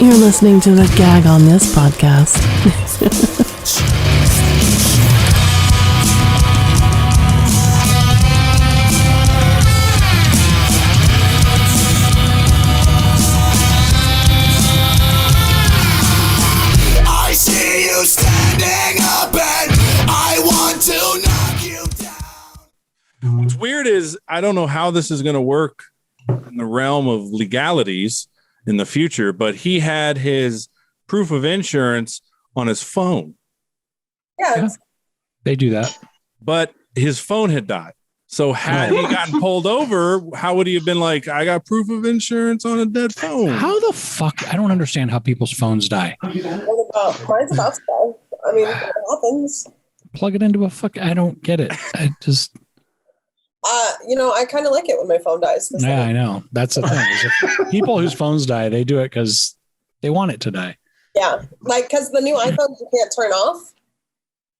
You're listening to the Gag On This podcast. I see you standing up and I want to knock you down. What's weird is I don't know how this is going to work in the realm of legalities in the future, but he had his proof of insurance on his phone. Yeah, they do that. But his phone had died. So had he gotten pulled over, how would he have been like, I got proof of insurance on a dead phone? How the fuck? I don't understand how people's phones die. what about mine's about stuff? I mean, it happens. Plug it into a fuck. I don't get it. I just. I kind of like it when my phone dies. Yeah, I know. That's the thing. Is if people whose phones die, they do it because they want it to die. Yeah, like because the new iPhones you can't turn off.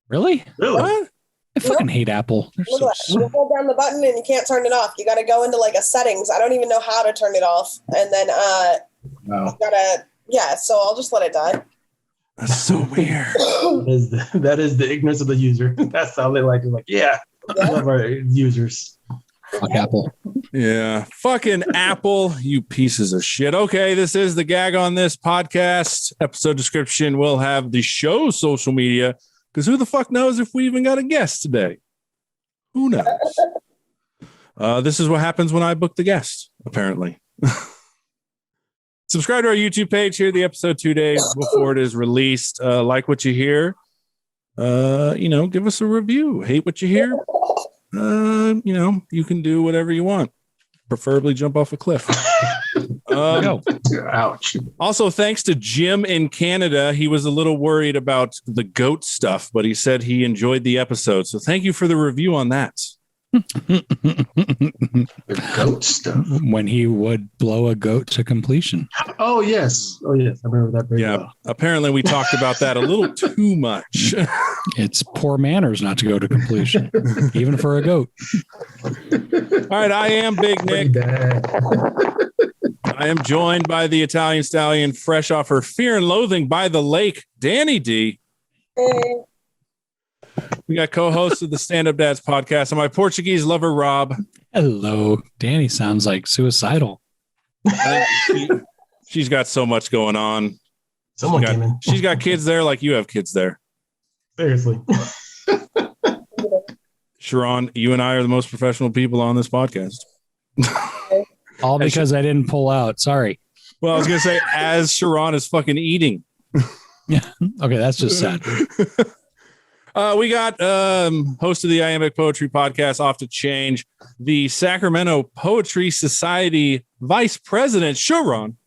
Really? What? I fucking hate Apple. They're Look so at that. You hold down the button and you can't turn it off. You got to go into like a settings. I don't even know how to turn it off. And then Wow. so I'll just let it die. That's so weird. That is the ignorance of the user. That's how they like it. Like, yeah, I love our users. Fuck Apple. Yeah. Fucking Apple, you pieces of shit. Okay, this is the Gag On This podcast. Episode description will have the show's social media, because who the fuck knows if we even got a guest today? Who knows? This is what happens when I book the guest, apparently. Subscribe to our YouTube page. Hear the episode 2 days before it is released. Like what you hear. Give us a review. Hate what you hear. You can do whatever you want. Preferably jump off a cliff. Ouch. Also, thanks to Jim in Canada. He was a little worried about the goat stuff, but he said he enjoyed the episode. So thank you for the review on that. The goat stuff. When he would blow a goat to completion. Oh, yes. I remember that very well. Apparently we talked about that a little too much. It's poor manners not to go to completion, even for a goat. All right, I am Big Nick. I am joined by the Italian stallion, fresh off her Fear and Loathing by the Lake, Danny D. Hey. We got co-host of the Stand Up Dads podcast and my Portuguese lover, Rob. Hello. Danny sounds like suicidal. She's got so much going on. Someone came in. She's got kids there like you have kids there. Seriously. Sharon, you and I are the most professional people on this podcast. All because I didn't pull out. Sorry. Well, I was going to say, as Sharon is fucking eating. Yeah. Okay, that's just sad. We got host of the Iambic Poetry Podcast, Off to Change, the Sacramento Poetry Society Vice President, Sharon.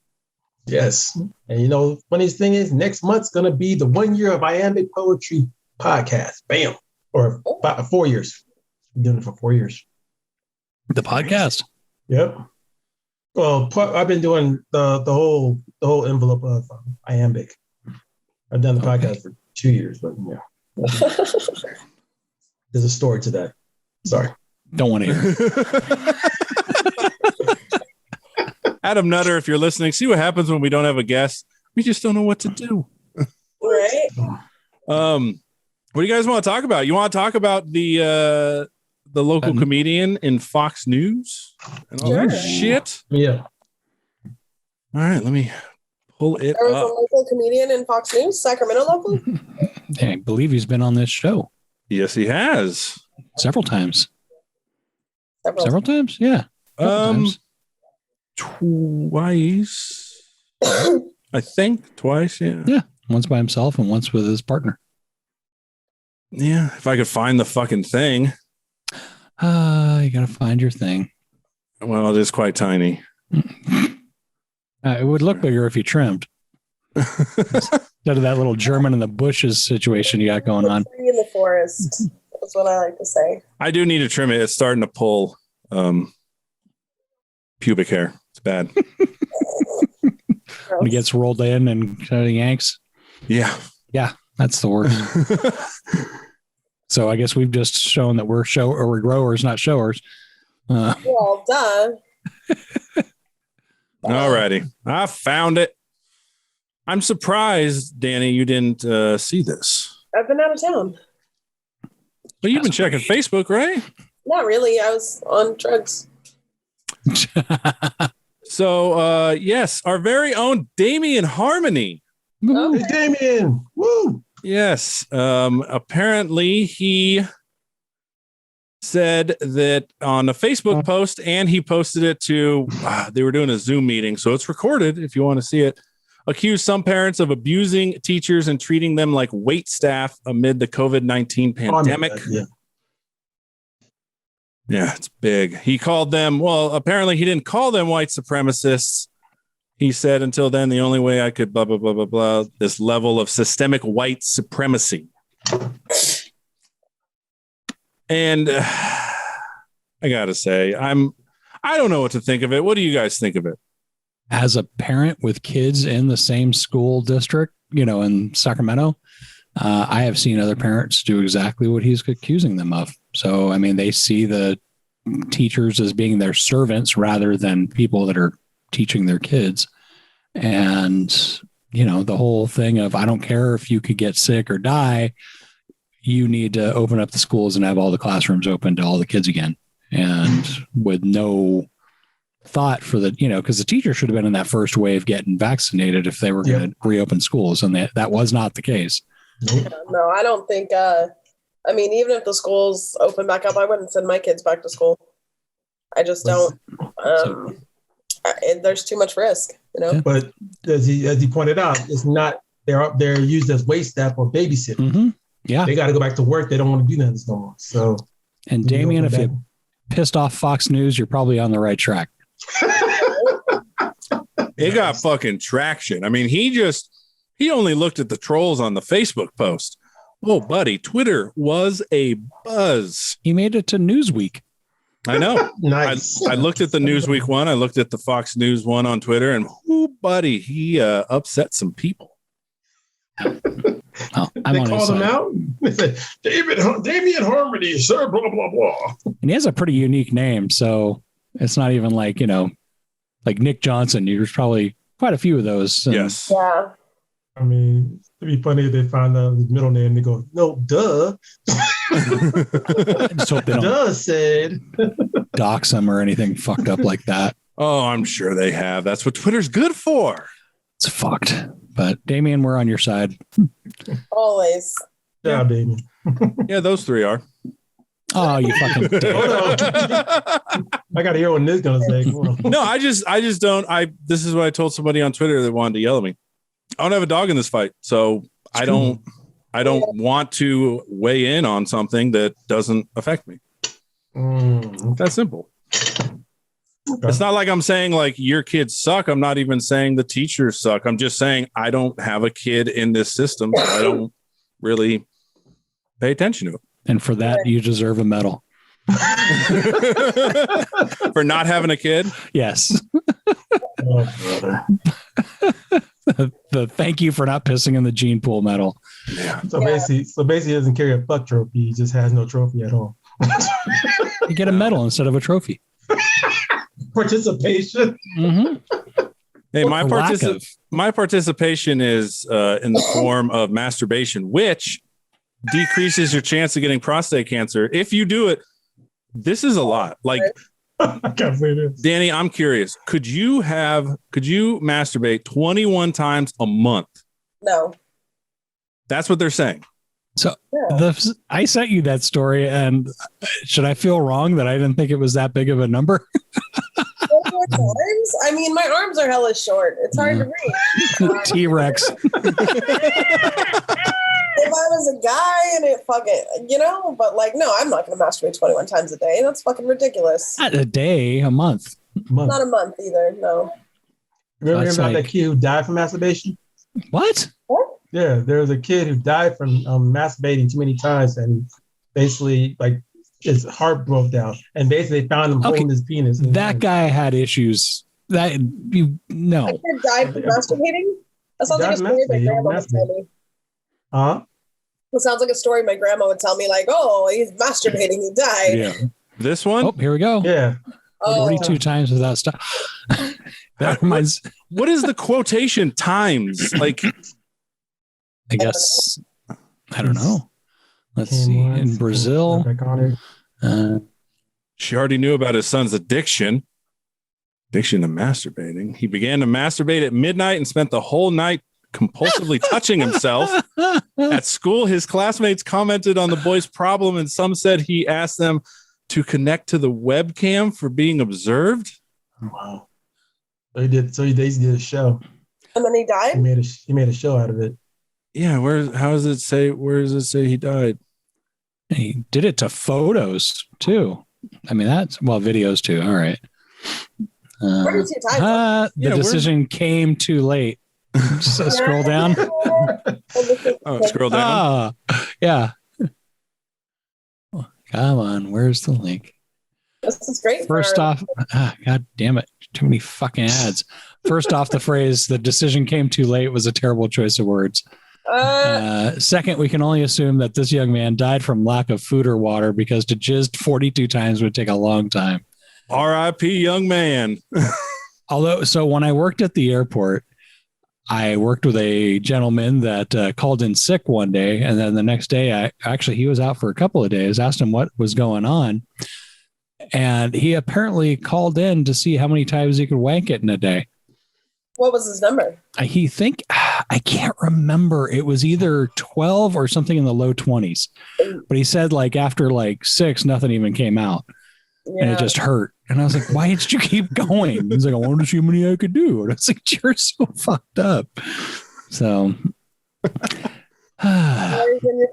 Yes. And funniest thing is next month's going to be the 1 year of Iambic Poetry Podcast. Bam. Or 4 years. I'm doing it for 4 years. The podcast. Yep. Well, I've been doing the whole envelope of Iambic. I've done the podcast for 2 years, but yeah. There's a story to that. Sorry. Don't want to hear it. Adam Nutter, if you're listening, see what happens when we don't have a guest. We just don't know what to do. Right. What do you guys want to talk about? You want to talk about the local comedian in Fox News and all that shit? Yeah. All right, let me pull it There was up. a local comedian in Fox News, Sacramento local. I believe he's been on this show Yes, he has. several times. Several. Times? Yeah. Times. Twice. I think twice, yeah. Yeah. Once by himself and once with his partner. Yeah, if I could find the fucking thing. You got to find your thing. Well, it is quite tiny. It would look bigger if you trimmed. Instead of that little German in the bushes situation you got going on. Tree in the forest. That's what I like to say. I do need to trim it. It's starting to pull pubic hair. It's bad. When it gets rolled in and kind of yanks. Yeah. Yeah, that's the worst. So I guess we've just shown that we're growers, not showers. Well done. All righty. I found it. I'm surprised, Danny, you didn't see this. I've been out of town. But you've been checking Facebook, right? Not really. I was on drugs. So, yes, our very own Damien Harmony. Hey, Damien. Woo. Yes. Apparently, he said that on a Facebook post, and he posted it to, they were doing a Zoom meeting, so it's recorded if you want to see it. Accused some parents of abusing teachers and treating them like wait staff amid the COVID-19 pandemic. Yeah, it's big. He called them, well, apparently he didn't call them white supremacists. He said, until then, the only way I could blah, blah, blah, blah, blah, this level of systemic white supremacy. And I got to say, I don't know what to think of it. What do you guys think of it? As a parent with kids in the same school district, in Sacramento, I have seen other parents do exactly what he's accusing them of. So, I mean, they see the teachers as being their servants rather than people that are teaching their kids. And, the whole thing of, I don't care if you could get sick or die, you need to open up the schools and have all the classrooms open to all the kids again. And with no thought for the, because the teacher should have been in that first wave getting vaccinated if they were going to reopen schools. And that was not the case. No, I don't think, even if the schools open back up, I wouldn't send my kids back to school. I just don't. There's too much risk, But as he pointed out, it's not, they're used as wait staff or babysitting. Mm-hmm. Yeah. They got to go back to work. They don't want to do that no more. So, and Damien, if you pissed off Fox News, you're probably on the right track. It got fucking traction. I mean, he only looked at the trolls on the Facebook post. Oh, buddy, Twitter was a buzz. He made it to Newsweek. I know. Nice. I looked at the Newsweek one. I looked at the Fox News one on Twitter, and buddy, he upset some people. Oh, they called him out. They said, Damien Harmony, sir, blah, blah, blah. And he has a pretty unique name. So it's not even like, like Nick Johnson. There's probably quite a few of those. Yes. Yeah. I mean, it'd be funny if they find out his middle name. They go, no, duh. I just hope they don't duh said. dox him or anything fucked up like that. Oh, I'm sure they have. That's what Twitter's good for. It's fucked. But Damien, we're on your side. Always. Yeah, Damien. Yeah, those three are. Oh, you fucking dick. I got to hear what Nick's going to say. No, I just don't. This is what I told somebody on Twitter that wanted to yell at me. I don't have a dog in this fight, so I don't want to weigh in on something that doesn't affect me. That's simple. Okay. It's not like I'm saying like your kids suck. I'm not even saying the teachers suck. I'm just saying I don't have a kid in this system, so I don't really pay attention to it. And for that, you deserve a medal. For not having a kid? Yes. Oh, brother. The thank you for not pissing in the gene pool medal. Yeah. So basically he doesn't carry a fuck trophy. He just has no trophy at all. You get a medal instead of a trophy. Participation. Mm-hmm. Hey, my participation is in the form of masturbation, which decreases your chance of getting prostate cancer. If you do it, this is a lot. Like, I can't believe this. Danny, I'm curious. Could you masturbate 21 times a month? No. That's what they're saying. So I sent you that story, and should I feel wrong that I didn't think it was that big of a number? Arms? I mean, my arms are hella short. It's hard to reach. T-Rex. If I was a guy and it fucking, but like, no, I'm not going to masturbate 21 times a day. That's fucking ridiculous. Not a day, a month. Not a month either. No. Remember about that kid who died from masturbation? What? Yeah, there was a kid who died from masturbating too many times, and basically, like, his heart broke down, and basically they found him holding his penis. That guy had issues. That you no. A kid died from masturbating? That sounds like a story my grandma would tell me. Huh? It sounds like a story my grandma would tell me, like, oh, he's masturbating, he died. Yeah. This one? Oh, here we go. Yeah. 42 times without stop. That reminds. what is the quotation times? Like, I guess, I don't know. Let's see. In Brazil, she already knew about his son's addiction to masturbating. He began to masturbate at midnight and spent the whole night compulsively touching himself. At school, his classmates commented on the boy's problem, and some said he asked them to connect to the webcam for being observed. Wow. So he did a show. And then he died? He made a show out of it. Yeah, where does it say he died? he did it to photos too. I mean, videos too. All right. Where did he die? The decision came too late. Just scroll down. Scroll down. Yeah. Come on, where's the link? This is great. First off, God damn it, too many fucking ads. First off, the phrase "the decision came too late" was a terrible choice of words. Second, we can only assume that this young man died from lack of food or water, because to jizz 42 times would take a long time. R.I.P. young man. So when I worked at the airport, I worked with a gentleman that called in sick one day. And then the next day, he was out for a couple of days, asked him what was going on. And he apparently called in to see how many times he could wank it in a day. What was his number? I can't remember. It was either 12 or something in the low 20s. But he said after 6, nothing even came out. Yeah. And it just hurt. And I was like, why did you keep going? He's like, I wanted to see how many I could do. And I was like, you're so fucked up. So. Where's in your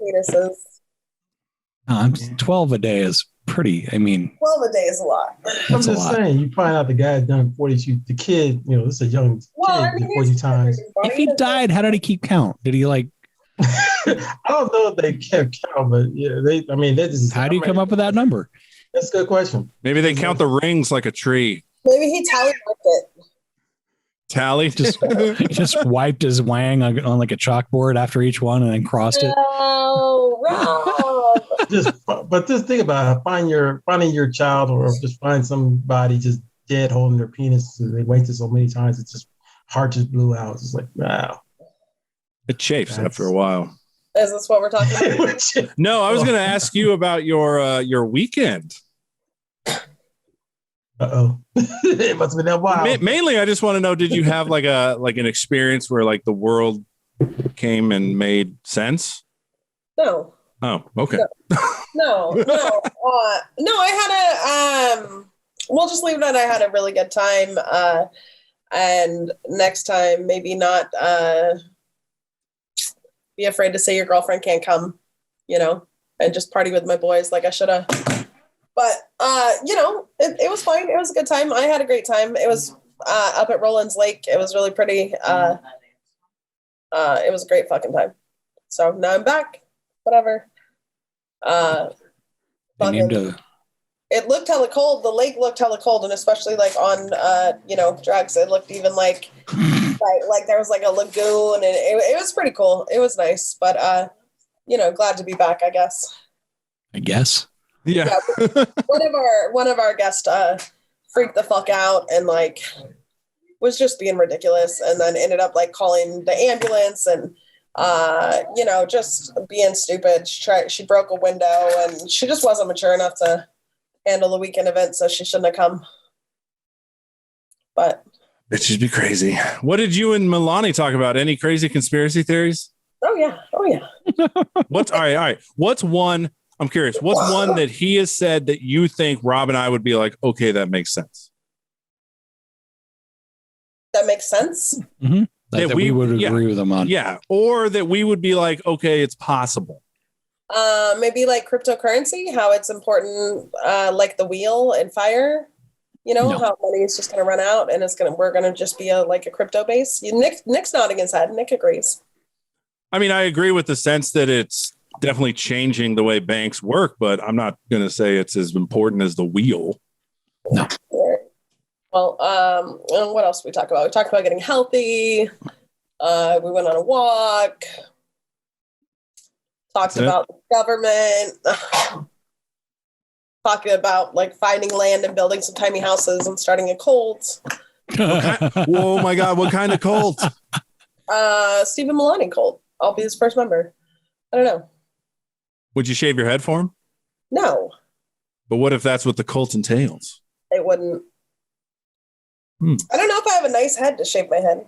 penises? 12 a day is pretty. 12 a day is a lot. I'm just saying, you find out the guy's done 42. The kid, this is a young kid, 40 times. If he died, how did he keep count? Did he I don't know if they kept count, but yeah, they just. How do you come up with that number? That's a good question. Maybe they count the rings like a tree. Maybe he tallied it. Tally? He just wiped his wang on a chalkboard after each one and then crossed it. Oh, Rob. Just think about it. Finding your child, or just find somebody just dead holding their penis. They wasted so many times. It's just heart just blew out. It's like, wow. It chafes after a while. Is this what we're talking about? No, I was going to ask you about your weekend. It must have been that wild. Mainly, I just want to know: did you have an experience where the world came and made sense? No. Oh, okay. No. I had we'll just leave it at I had a really good time. And next time, maybe not. Be afraid to say your girlfriend can't come, and just party with my boys like I should have. But, it was fine. It was a good time. I had a great time. It was up at Roland's Lake. It was really pretty. It was a great fucking time. So now I'm back. Whatever. It looked hella cold. The lake looked hella cold, and especially on drugs, it looked even like there was a lagoon, and it was pretty cool. It was nice, but glad to be back, I guess. Yeah. One of our guests freaked the fuck out and was just being ridiculous, and then ended up calling the ambulance and just being stupid. She broke a window, and she just wasn't mature enough to handle the weekend event, so she shouldn't have come. But it should be crazy. What did you and Milani talk about? Any crazy conspiracy theories? Oh yeah. All right. What's one? I'm curious. What's one that he has said that you think Rob and I would be like, okay, that makes sense? That makes sense. Mm-hmm. That we would agree with him on. Yeah. Or that we would be like, okay, it's possible. Maybe cryptocurrency, how it's important, like the wheel and fire. No. How money is just going to run out, and we're going to just be a crypto base. Nick's nodding his head. Nick agrees. I mean, I agree with the sense that it's definitely changing the way banks work, but I'm not going to say it's as important as the wheel. No. Well, and what else did we talk about? We talked about getting healthy. We went on a walk. Talked about the government. Talking about finding land and building some tiny houses and starting a cult. Whoa, my God. What kind of cult? Stephen Milani cult. I'll be his first member. I don't know. Would you shave your head for him? No, But what if that's what the cult entails? it wouldn't. I don't know if I have a nice head to shave my head.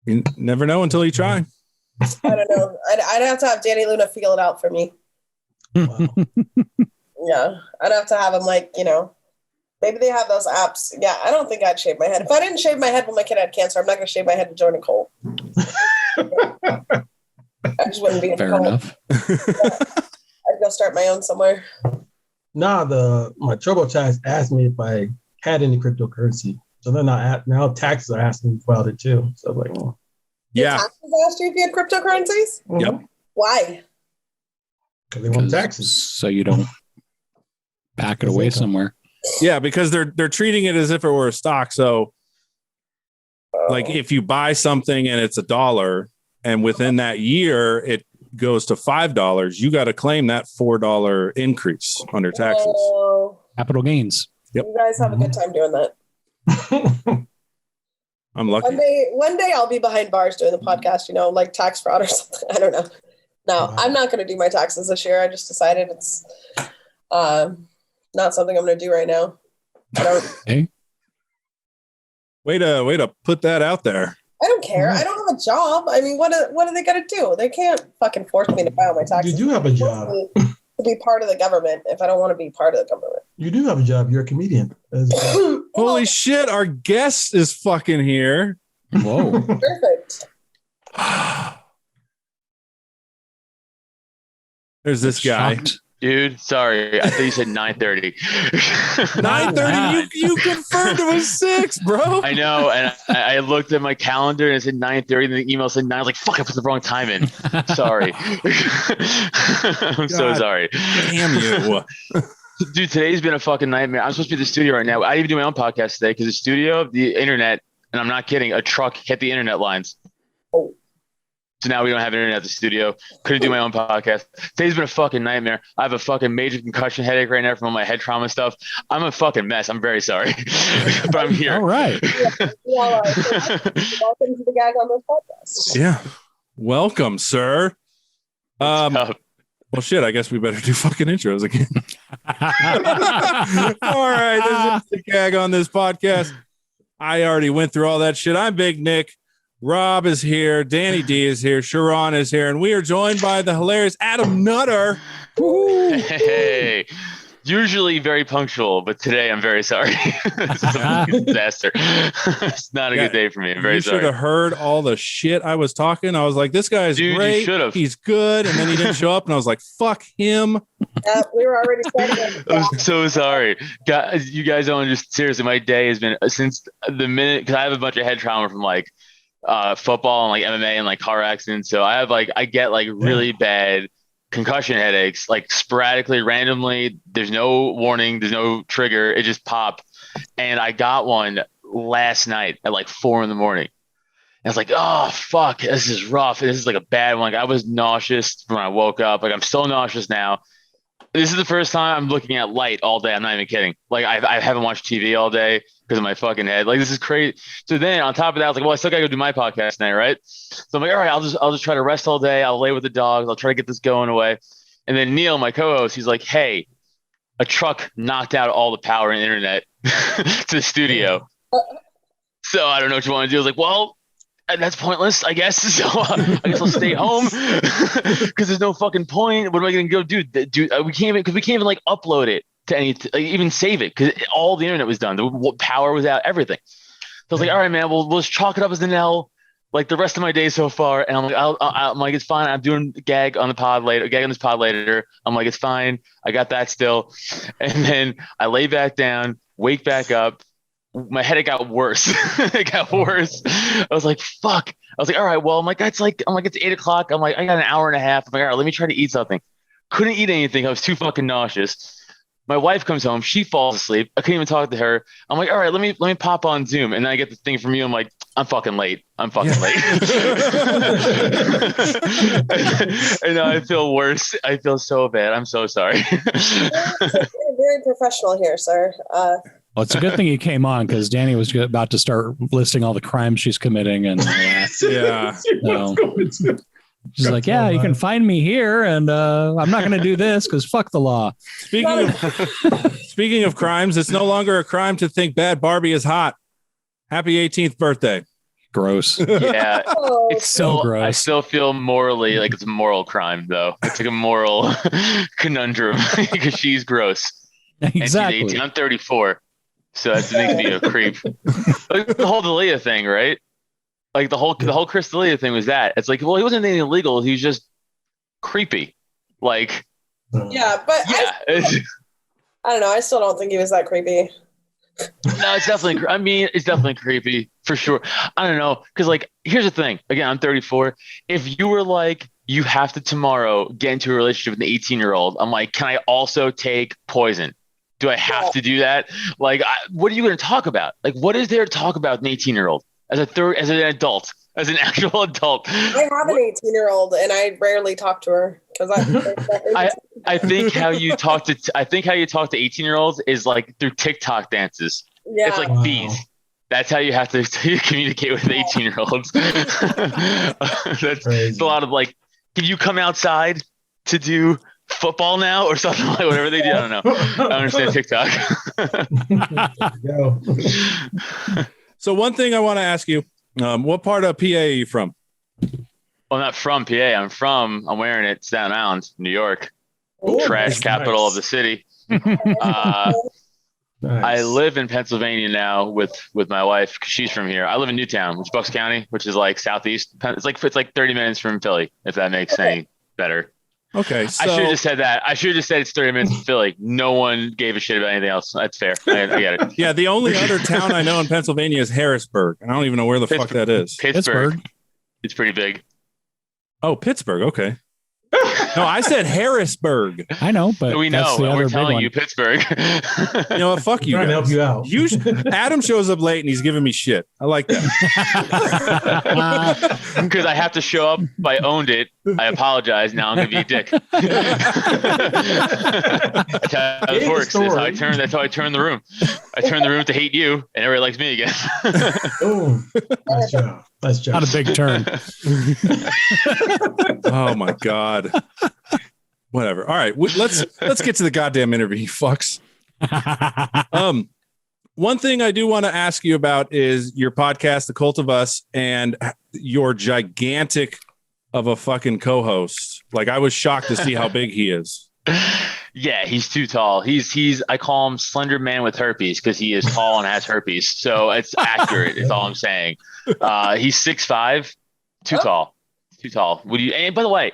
You never know until you try. I don't know. I'd have to have Danny Luna feel it out for me. Wow. Yeah, I'd have to have him maybe they have those apps. Yeah, I don't think I'd shave my head. If I didn't shave my head when my kid had cancer, I'm not going to shave my head to join a cult. I just wouldn't be in Fair a cult. enough. I'd go start my own somewhere. Nah, my TurboTax asked me if I had any cryptocurrency. So then now taxes are asking me about it too. So I'm like, oh. Yeah. Taxes asked you if you had cryptocurrencies? Yep. Why? Because they want taxes. So you don't pack it away somewhere. Yeah, because they're treating it as if it were a stock. So like if you buy something and it's $1 and within that year it goes to $5, you got to claim that $4 increase under taxes. Oh, Capital gains. Yep. you guys have a good time doing that. I'm lucky. One day I'll be behind bars doing the podcast, like tax fraud or something. I don't know. No, Wow. I'm not going to do my taxes this year. I just decided it's not something I'm going to do right now. I don't. Hey, Way to put that out there. I don't care. I don't have a job. I mean, what are they going to do? They can't fucking force me to file my taxes. You do have a job. To be part of the government if I don't want to be part of the government. You do have a job. You're a comedian. Holy shit, our guest is fucking here. whoa. Perfect. There's this guy. Shocked. Dude, sorry. I thought you said 9:30. 9:30. You confirmed it was 6, bro. I know, and I looked at my calendar and it said 9:30, and the email said 9. I was like, fuck, I put the wrong time in. Sorry. I'm so God sorry. Damn you. Dude, today's been a fucking nightmare. I'm supposed to be at the studio right now. I even do my own podcast today because the studio, the internet, and I'm not kidding, a truck hit the internet lines. Oh. So now we don't have internet at the studio. Couldn't do my own podcast. Today's been a fucking nightmare. I have a fucking major concussion headache right now from all my head trauma stuff. I'm a fucking mess. I'm very sorry. But I'm here. All right. Yeah, welcome to the Gag On This podcast. Yeah. Welcome, sir. Tough. Well, shit, I guess we better do fucking intros again. All right. This is the Gag On This podcast. I already went through all that shit. I'm Big Nick. Rob is here. Danny D is here. Sharon is here. And we are joined by the hilarious Adam Nutter. Hey, usually very punctual, but today I'm very sorry. This is a disaster. It's not a good day for me. I'm very You sorry. should have heard all the shit I was talking. I was like, this guy's Dude, you great. should've. He's good. And then he didn't show up. And I was like, fuck him. We were already starting. I'm so sorry. Guys, you guys don't understand. Seriously, my day has been since the minute, because I have a bunch of head trauma from like football and like MMA and like car accidents. So I get really bad concussion headaches, like sporadically, randomly. There's no warning, there's no trigger. It just popped. And I got one last night at like 4 a.m. And I was like, oh fuck, this is rough. This is like a bad one. Like I was nauseous when I woke up. Like I'm still nauseous now. This is the first time I'm looking at light all day. I'm not even kidding. Like I haven't watched TV all day because of my fucking head. Like this is crazy. So then on top of that, I was like, well, I still gotta go do my podcast tonight, right? So I'm like, all right, I'll just try to rest all day. I'll lay with the dogs. I'll try to get this going away. And then Neil, my co-host, he's like, hey, a truck knocked out all the power and internet to the studio. So I don't know what you want to do. I was like, well, that's pointless, I guess. So I guess I'll stay home because there's no fucking point. What am I going to go do? Dude, we can't even like upload it to even save it because all the internet was done. The power was out, everything. So I was like, all right, man, we'll just chalk it up as an L. Like the rest of my day so far, and I'm like, I'm like, it's fine. I'm doing Gag on this pod later. I'm like, it's fine. I got that still. And then I lay back down, wake back up. My headache got worse. It got worse. I was like, fuck. I was like, all right, well, it's 8 o'clock. I'm like, I got an hour and a half. I'm like, all right, let me try to eat something. Couldn't eat anything. I was too fucking nauseous. My wife comes home. She falls asleep. I couldn't even talk to her. I'm like, all right, let me pop on Zoom. And then I get the thing from you. I'm like, I'm fucking late. And now I feel worse. I feel so bad. I'm so sorry. You're very professional here, sir. Well, it's a good thing he came on because Danny was about to start listing all the crimes she's committing and all that. Yeah. She's like, yeah, you can find me here, and I'm not going to do this because fuck the law. Speaking of crimes, it's no longer a crime to think Bad Barbie is hot. Happy 18th birthday. Gross. Yeah, Oh, it's So still. gross. I still feel morally like it's a moral crime, though. It's like a moral conundrum because she's gross. And she's Exactly. 18. I'm 34, so that makes me a creep. Like the whole D'Elia thing, right? Like the whole Chris D'Elia thing was that. It's like, well, he wasn't anything illegal. He was just creepy. Like, yeah, but yeah. I don't know. I still don't think he was that creepy. No, it's definitely. I mean, it's definitely creepy for sure. I don't know, because like, here's the thing. Again, I'm 34. If you were like, you have to tomorrow get into a relationship with an 18-year-old, I'm like, can I also take poison? Do I have to do that? Like, what are you going to talk about? Like, what is there to talk about an 18-year-old as an adult, as an actual adult? I have an 18-year-old, and I rarely talk to her because I think how you talk to 18-year-olds is like through TikTok dances. yeah. It's like these. That's how you have to communicate with 18-year-olds. That's a lot of like, can you come outside to do football now or something like whatever they do? I don't know. I don't understand TikTok. So one thing I want to ask you, what part of PA are you from? Well, not from PA. I'm wearing it, Staten Island, New York. Ooh, Trash capital of the city. I live in Pennsylvania now with my wife because she's from here. I live in Newtown, which is Bucks County, which is like southeast. It's like 30 minutes from Philly, if that makes any better. Okay, so I should have just said that. I should have just said it's 30 minutes from Philly. No one gave a shit about anything else. That's fair. I get it. yeah, the only other town I know in Pennsylvania is Harrisburg, and I don't even know where the fuck that is. Pittsburgh. It's pretty big. Oh, Pittsburgh. Okay. No, I said Harrisburg. I know, but we know. that's the other We're big telling one. you Pittsburgh. You know what? Fuck you. Trying to help you out. Adam shows up late and he's giving me shit. I like that. Because I have to show up. If I owned it, I apologize. Now I'm gonna be a dick. That's how it works. That's how I turn the room. I turn the room to hate you, and everybody likes me again. Oh, nice job. Nice job. Not a big turn. Oh my god. Whatever. All right, let's get to the goddamn interview, you fucks. One thing I do want to ask you about is your podcast, The Cult of Us, and your gigantic of a fucking co-host. Like, I was shocked to see how big he is. Yeah, he's too tall. He's I call him Slender Man with herpes because he is tall and has herpes. So it's accurate. Is all I'm saying. He's 6'5", too tall. Too tall. Would you? And by the way,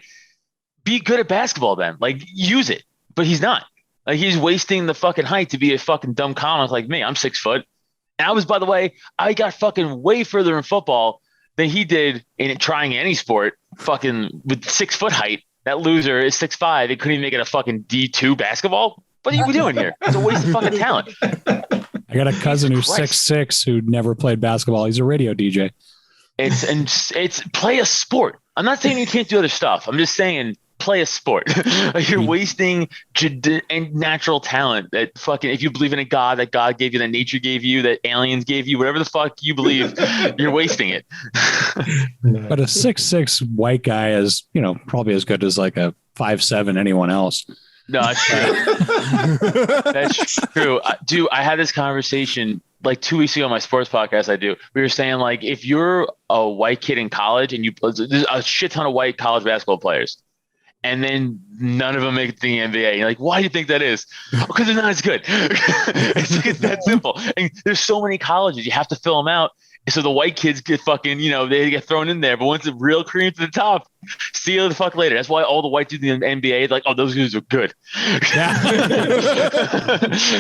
be good at basketball then. Like, use it. But he's not. Like, he's wasting the fucking height to be a fucking dumb comic like me. I'm 6 foot. And I was, by the way, I got fucking way further in football than he did in trying any sport. Fucking with 6 foot height. That loser is 6'5". He couldn't even make it a fucking D2 basketball. What are you doing here? It's a waste of fucking talent. I got a cousin who's 6'6" who never played basketball. He's a radio DJ. It's play a sport. I'm not saying you can't do other stuff. I'm just saying play a sport. Like, you're wasting natural talent. That fucking, if you believe in a God, that God gave you, that nature gave you, that aliens gave you, whatever the fuck you believe, you're wasting it. But a 6'6" white guy is, probably as good as like a 5'7" anyone else. No, that's true. That's true. Dude, I had this conversation like 2 weeks ago on my sports podcast. We were saying, like, if you're a white kid in college and there's a shit ton of white college basketball players, and then none of them make the NBA. You're like, why do you think that is? Because they're not as good. It's that simple. And there's so many colleges, you have to fill them out. So the white kids get fucking, they get thrown in there. But once the real cream to the top, see you the fuck later. That's why all the white dudes in the NBA, like, oh, those guys are good. Yeah.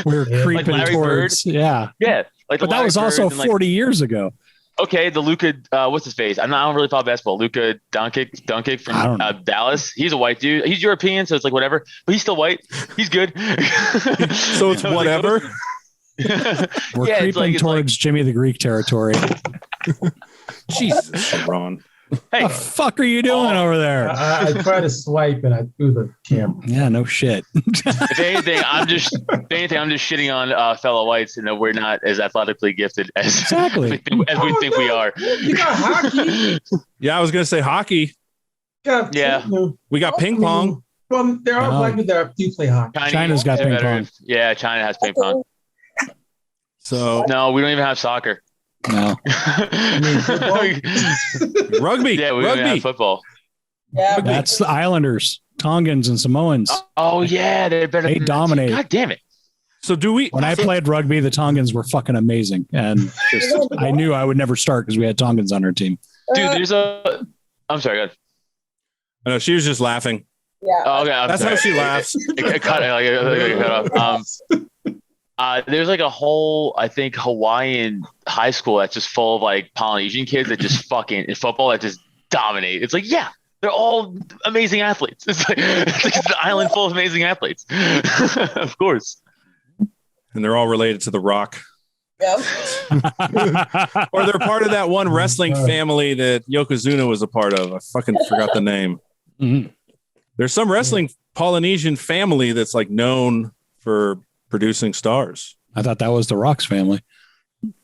We're creeping like towards, Bird. yeah. Yeah. Like, but that was also 40 years ago. Okay, the Luka, what's his face? I don't really follow basketball. Luka Doncic from Dallas. He's a white dude. He's European, so it's like whatever. But he's still white. He's good. So it's whatever. We're creeping towards Jimmy the Greek territory. Jesus, Ron. Hey, The fuck are you doing over there? I tried to swipe and I threw the camera. Yeah, no shit. if anything, I'm just shitting on fellow whites, and that we're not as athletically gifted as Exactly. as we think we are. You got hockey. Yeah, I was gonna say hockey. Yeah. We got ping pong. Well, there are black people that do play hockey. China's got ping pong. Yeah, China has ping pong. So No, we don't even have soccer. No. rugby. Yeah, we don't even rugby. have football. Yeah. That's the Islanders, Tongans, and Samoans. Oh yeah, they're better. They dominate. God damn it. So do we? When I played rugby, the Tongans were fucking amazing. And I knew I would never start because we had Tongans on our team. Dude, I'm sorry, go ahead. No, she was just laughing. Yeah. Oh, okay, I'm That's sorry. how she laughs. It cut off. There's like a whole, I think, Hawaiian high school that's just full of like Polynesian kids that just fucking in football that just dominate. It's like, yeah, they're all amazing athletes. It's like an island full of amazing athletes. Of course. And they're all related to The Rock. Yeah. Or they're part of that one wrestling family that Yokozuna was a part of. I fucking forgot the name. Mhm. There's some wrestling Polynesian family that's like known for producing stars. I thought that was the Rock's family.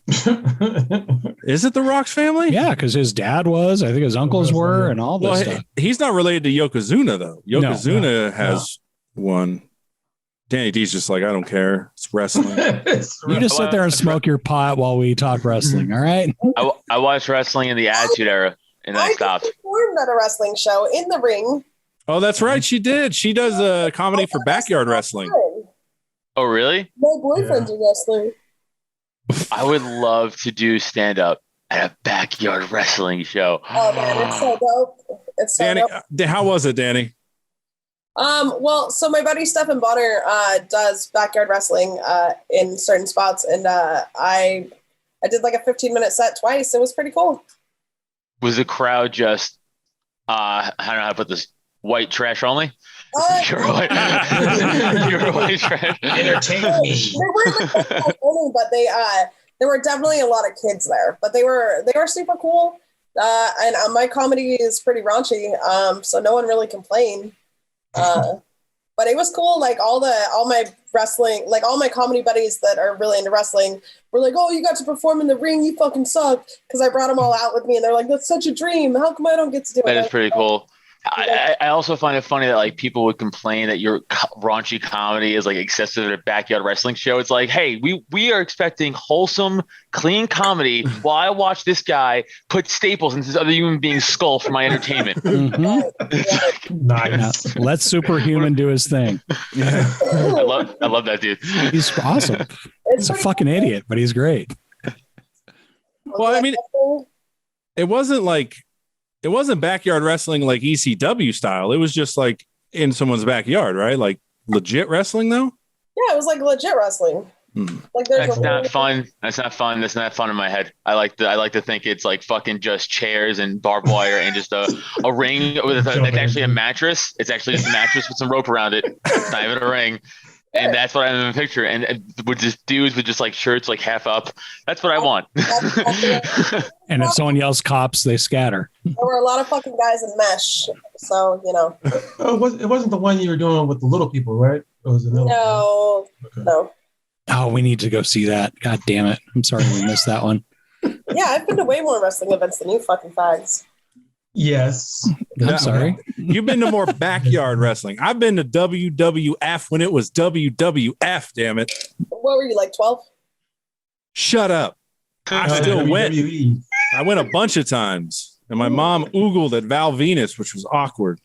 Is it The Rock's family? Yeah, because his dad was. I think his uncles were, and all this Well, stuff. he's not related to Yokozuna though. Yokozuna No. has one. Danny D's just like, I don't care. It's wrestling. You just sit there and smoke your pot while we talk wrestling, all right? I watched wrestling in the Attitude Era, and then I stopped. performed at a wrestling show in the ring. Oh, that's right. She did. She does a comedy for backyard wrestling. Oh, really? My boyfriend's a wrestler. I would love to do stand up at a backyard wrestling show. Oh man, it's so dope. It's so Danny, dope. how was it, Danny? Well, so my buddy Stefan Bonner does backyard wrestling in certain spots, and I did like a 15-minute set twice. It was pretty cool. Was the crowd just I don't know how to put this, white trash only? You're white, you're white trash. Entertain me. They weren't like only, but there were definitely a lot of kids there. But they were super cool. And my comedy is pretty raunchy, so no one really complained. But it was cool. Like all my wrestling, like all my comedy buddies that are really into wrestling were like, "Oh, you got to perform in the ring. You fucking suck." Because I brought them all out with me, and they're like, "That's such a dream. How come I don't get to do it?" That is pretty cool. I also find it funny that like people would complain that your raunchy comedy is like excessive at a backyard wrestling show. It's like, hey, we are expecting wholesome, clean comedy while I watch this guy put staples into this other human being's skull for my entertainment. Mhm. Nice. Now, let Superhuman do his thing. I love that dude. He's awesome. He's a fucking idiot, but he's great. Well, I mean, it wasn't backyard wrestling like ECW style. It was just like in someone's backyard, right? Like legit wrestling though. Yeah, it was like legit wrestling. Like That's not fun. That's not fun. That's not fun in my head. I like to think it's like fucking just chairs and barbed wire and just a ring with that's actually a mattress. It's actually just a mattress with some rope around it. It's not even a ring. And that's what I'm in the picture. And with just dudes with just like shirts like half up. That's what I want. And if someone yells cops, they scatter. There were a lot of fucking guys in mesh, so you know. It wasn't the one you were doing with the little people, right? It was another No, Okay. no. Oh, we need to go see that. God damn it. I'm sorry we missed that one. Yeah, I've been to way more wrestling events than you fucking fags. Yes. I'm sorry. You've been to more backyard wrestling. I've been to WWF when it was WWF. Damn it! What were you, like 12? Shut up. I still went. WWE. I went a bunch of times, and my mom oogled at Val Venus, which was awkward.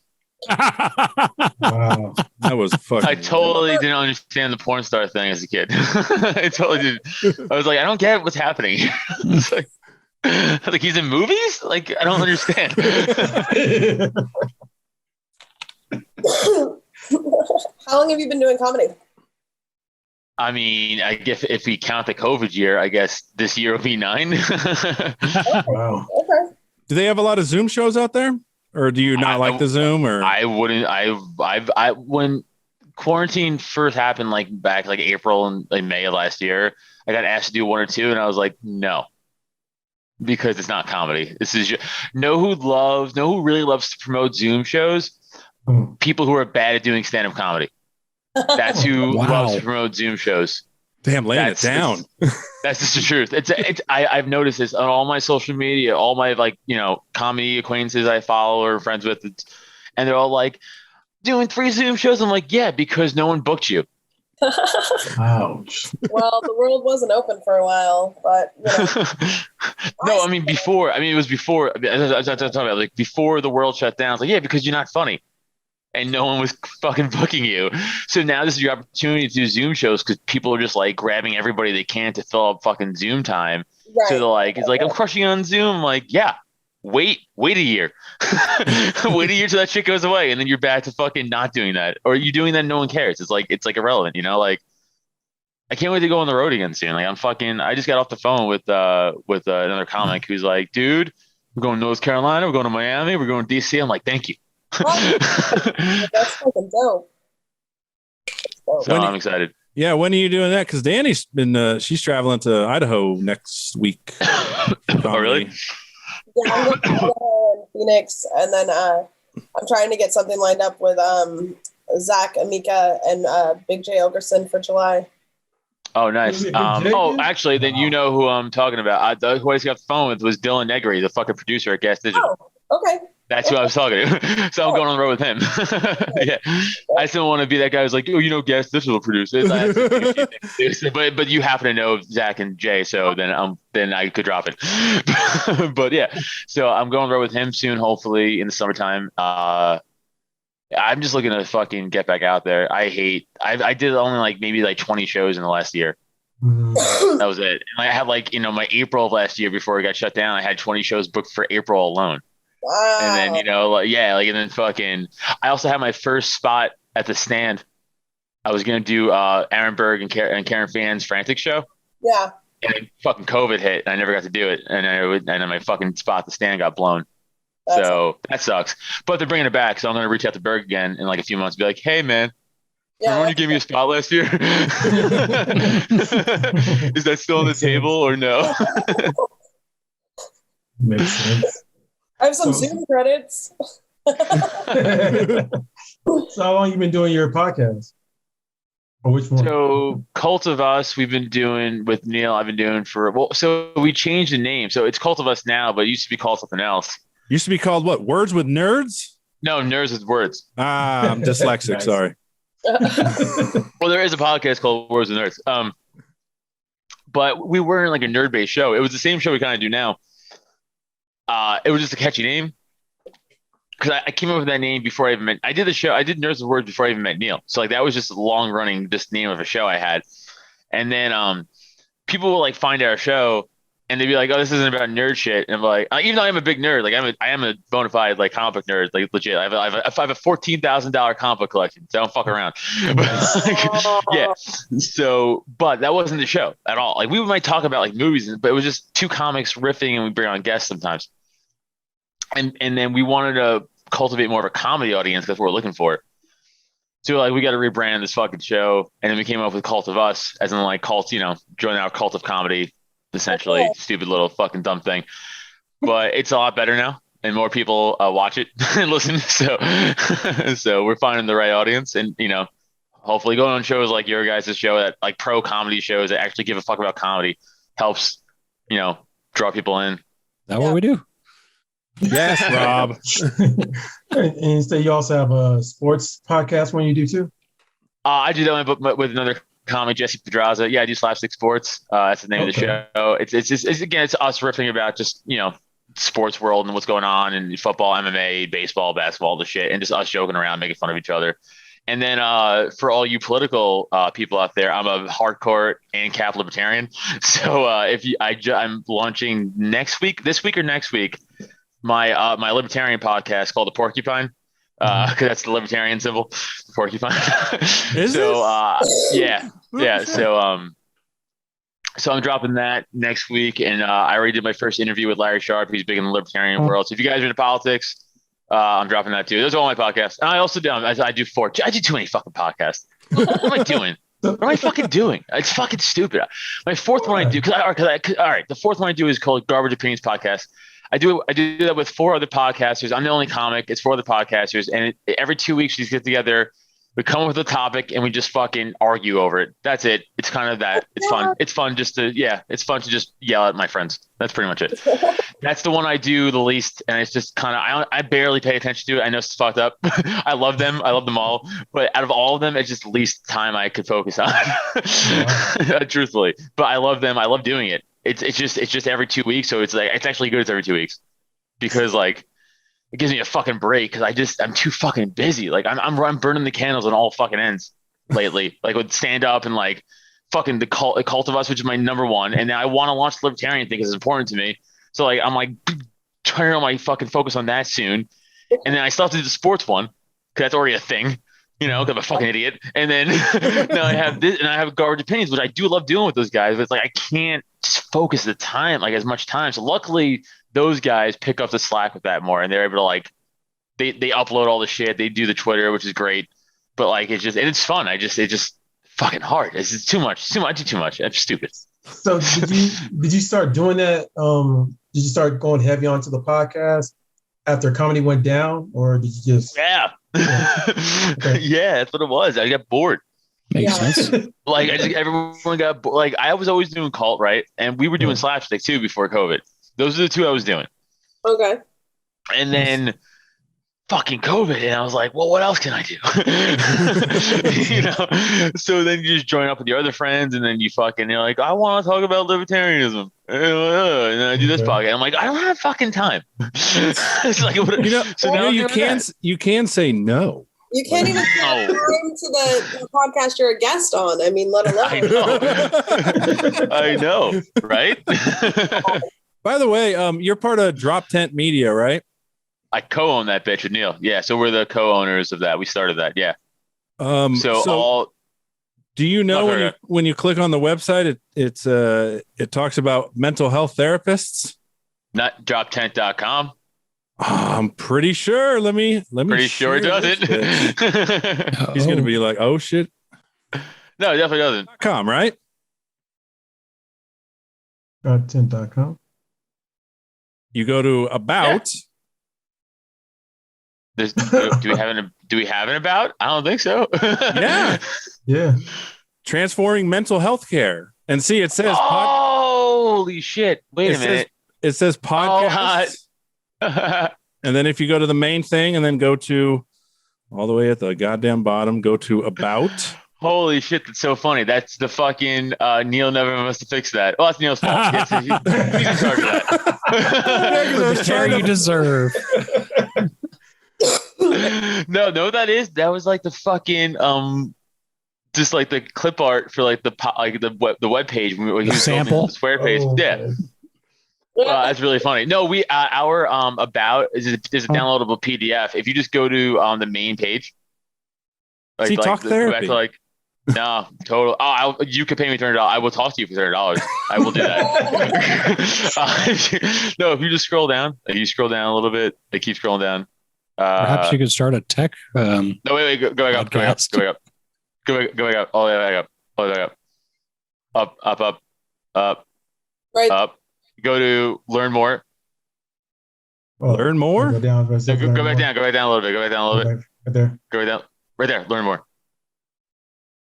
Wow. That was fucking. I totally didn't understand the porn star thing as a kid. I totally did. I was like, I don't get what's happening. It's like he's in movies? Like, I don't understand. How long have you been doing comedy? I mean, I guess if we count the COVID year, I guess this year will be 9. Wow. Okay. Do they have a lot of Zoom shows out there, or do you not like the Zoom? Or I wouldn't. I when quarantine first happened, like back like April and like May of last year, I got asked to do 1 or 2, and I was like, no. because it's not comedy. This is know who really loves to promote Zoom shows? People who are bad at doing stand-up comedy. That's who loves to promote Zoom shows. Damn, laying it down. That's just the truth. I've noticed this on all my social media, all my comedy acquaintances I follow or friends with, and they're all like doing 3 Zoom shows. I'm like, yeah, because no one booked you. Ouch. Well, the world wasn't open for a while, but No, I mean before. I mean it was before. I was talking about like before the world shut down. It's like, yeah, because you're not funny. And no one was fucking booking you. So now this is your opportunity to do Zoom shows because people are just like grabbing everybody they can to fill up fucking Zoom time. Right. So they're like, it's like, I'm crushing on Zoom. I'm like, yeah, wait a year. Wait a year till that shit goes away. And then you're back to fucking not doing that. Or you're doing that and no one cares. It's like irrelevant, Like, I can't wait to go on the road again soon. Like I just got off the phone with another comic who's like, dude, we're going to North Carolina. We're going to Miami. We're going to DC. I'm like, thank you. That's fucking dope. So I'm excited. Yeah, when are you doing that? Because Danny's been she's traveling to Idaho next week. Oh, really? Yeah, I'm going to Idaho and Phoenix, and then I'm trying to get something lined up with Zach, Amika, and Big J Ogerson for July. Oh, nice. Actually, then you know who I'm talking about. Who I just got off the phone with was Dylan Negri, the fucking producer at Gas Digital. Oh, okay. That's who I was talking to. So I'm going on the road with him. Yeah. I still want to be that guy who's like, oh, Gas Digital producer. But you happen to know Zach and Jay, so then I could drop it. But yeah, so I'm going on the road with him soon, hopefully in the summertime. I'm just looking to fucking get back out there. I did only maybe 20 shows in the last year. That was it. And I had my April of last year before it got shut down. I had 20 shows booked for April alone. Wow. And then, and then fucking, I also had my first spot at the Stand. I was going to do Aaron Berg and Karen Fan's Frantic show. Yeah. And then fucking COVID hit and I never got to do it. And then my fucking spot at the Stand got blown. That sucks. But they're bringing it back. So I'm going to reach out to Berg again in a few months and be like, hey, man, remember when you gave me a spot last year? Is that still on the table or no? Makes sense. I have some Zoom credits. So how long you been doing your podcast? Or which one? So Cult of Us, we've been doing with Neil. I've been doing so we changed the name. So it's Cult of Us now, but it used to be called something else. Used to be called what? Words with Nerds? No, Nerds with Words. I'm dyslexic. Nice. Sorry. Well, there is a podcast called Words with Nerds. But we weren't a nerd-based show. It was the same show we kind of do now. It was just a catchy name because I came up with that name before I even met. I did the show. I did Nerds with Words before I even met Neil. So that was just a long running just name of a show I had. And then people will find our show and they'd be like, "Oh, this isn't about nerd shit." And I'm like, even though I'm a big nerd, I am a bona fide comic book nerd, legit. I have a $14,000 comic book collection, so I don't fuck around. Yeah. So, but that wasn't the show at all. We might talk about movies, but it was just 2 comics riffing, and we bring on guests sometimes. And then we wanted to cultivate more of a comedy audience. That's what we're looking for. So we got to rebrand this fucking show, and then we came up with Cult of Us, as in cult, join our cult of comedy. Essentially, stupid little fucking dumb thing, but it's a lot better now, and more people watch it and listen. So we're finding the right audience, and hopefully going on shows like your guys' show, that pro comedy shows that actually give a fuck about comedy, helps draw people in. Is that what we do? Yes, Rob. And so you also have a sports podcast when you do too? I do that with another comic, Jesse Pedraza. Yeah, I do Slapstick Sports. That's the name of the show. It's us riffing about just sports world and what's going on in football, MMA, baseball, basketball, the shit, and just us joking around, making fun of each other. And then for all you political people out there, I'm a hardcore ANCAP libertarian. So I'm launching this week or next week, my libertarian podcast called The Porcupine. Because that's the libertarian symbol, the porcupine. Yeah. So I'm dropping that next week, and I already did my first interview with Larry Sharp. He's big in the libertarian world. So if you guys are into politics, I'm dropping that too. Those are all my podcasts. And I also do. I do too many fucking podcasts. What am I doing? What am I fucking doing? It's fucking stupid. My fourth one I do, all right, the fourth one I do is called Garbage Opinions Podcast. I do that with 4 other podcasters. I'm the only comic. It's 4 other podcasters, and every 2 weeks we just get together. We come up with a topic and we just fucking argue over it. That's it. It's kind of that. It's fun. It's fun just to just yell at my friends. That's pretty much it. That's the one I do the least, and it's just kind of I barely pay attention to it. I know it's fucked up. I love them. I love them all, but out of all of them, it's just the least time I could focus on. Truthfully, but I love them. I love doing it. It's just every 2 weeks, so it's like it's actually good. It's every 2 weeks because like. It gives me a fucking break because I'm too fucking busy. Like I'm burning the candles on all fucking ends lately. Like with stand up and like fucking the cult of us, which is my number one. And now I want to launch the libertarian thing because it's important to me. So like I'm like trying to my fucking focus on that soon. And then I still have to do the sports one because that's already a thing. You know, because I'm a fucking idiot. And then now I have this and I have Garbage Opinions, which I do love doing with those guys. But it's like I can't just focus the time, like as much time. So luckily those guys pick up the slack with that more and they're able to like they upload all the shit, they do the Twitter, which is great. But like it's just fun. It's just fucking hard. It's just too much. I do too much. I'm stupid. So did you start doing that? Did you start going heavy onto the podcast after comedy went down, or did you just Yeah. Okay. Yeah, that's what it was. I got bored. Makes sense. Like everyone got like I was always doing cult, right? And we were doing slapstick too before COVID. Those are the 2 I was doing. Okay. And then fucking COVID, and I was like, well, what else can I do? You know. So then you just join up with your other friends, and then you're like, I want to talk about libertarianism, and then I do this podcast. I'm like, I don't have fucking time. It's like, so now you can say no. You can't even come to the podcast you're a guest on. I mean, let alone. I know, right? By the way, you're part of Droptent Media, right? I co-own that bitch with Neil. Yeah, so we're the co-owners of that. We started that. Yeah. Do you know when you click on the website, it talks about mental health therapists? Not droptent.com. I'm pretty sure. Let me. Pretty sure it doesn't. He's gonna be like, "Oh shit." No, it definitely doesn't. .com, right? Droptent.com. You go to about. Do we have an about? I don't think so. Yeah. Transforming mental health care, and see it says. Holy shit! Wait a minute. It says podcast. And then if you go to the main thing and then go to all the way at the goddamn bottom, go to about. Holy shit, that's so funny. That's the fucking Neil never must have fixed that. Oh, that's Neil's fault. He's in charge of that. The care you deserve. No, that was like the fucking just like the clip art for like the web page. The sample, the square page. Yeah. That's really funny. No, our about is a downloadable PDF. If you just go to the main page, talk therapy. No, total. Oh, you could pay me $200. I will talk to you for $200. I will do that. No, if you just scroll down, a little bit, they keep scrolling down. Perhaps you could start a tech. No, wait, go back up, go back up, all the way up, Right. up. Go to learn more. Learn more? Go down. Go back down. Go back down a little bit. Right there. Go right down. Right there. Learn more.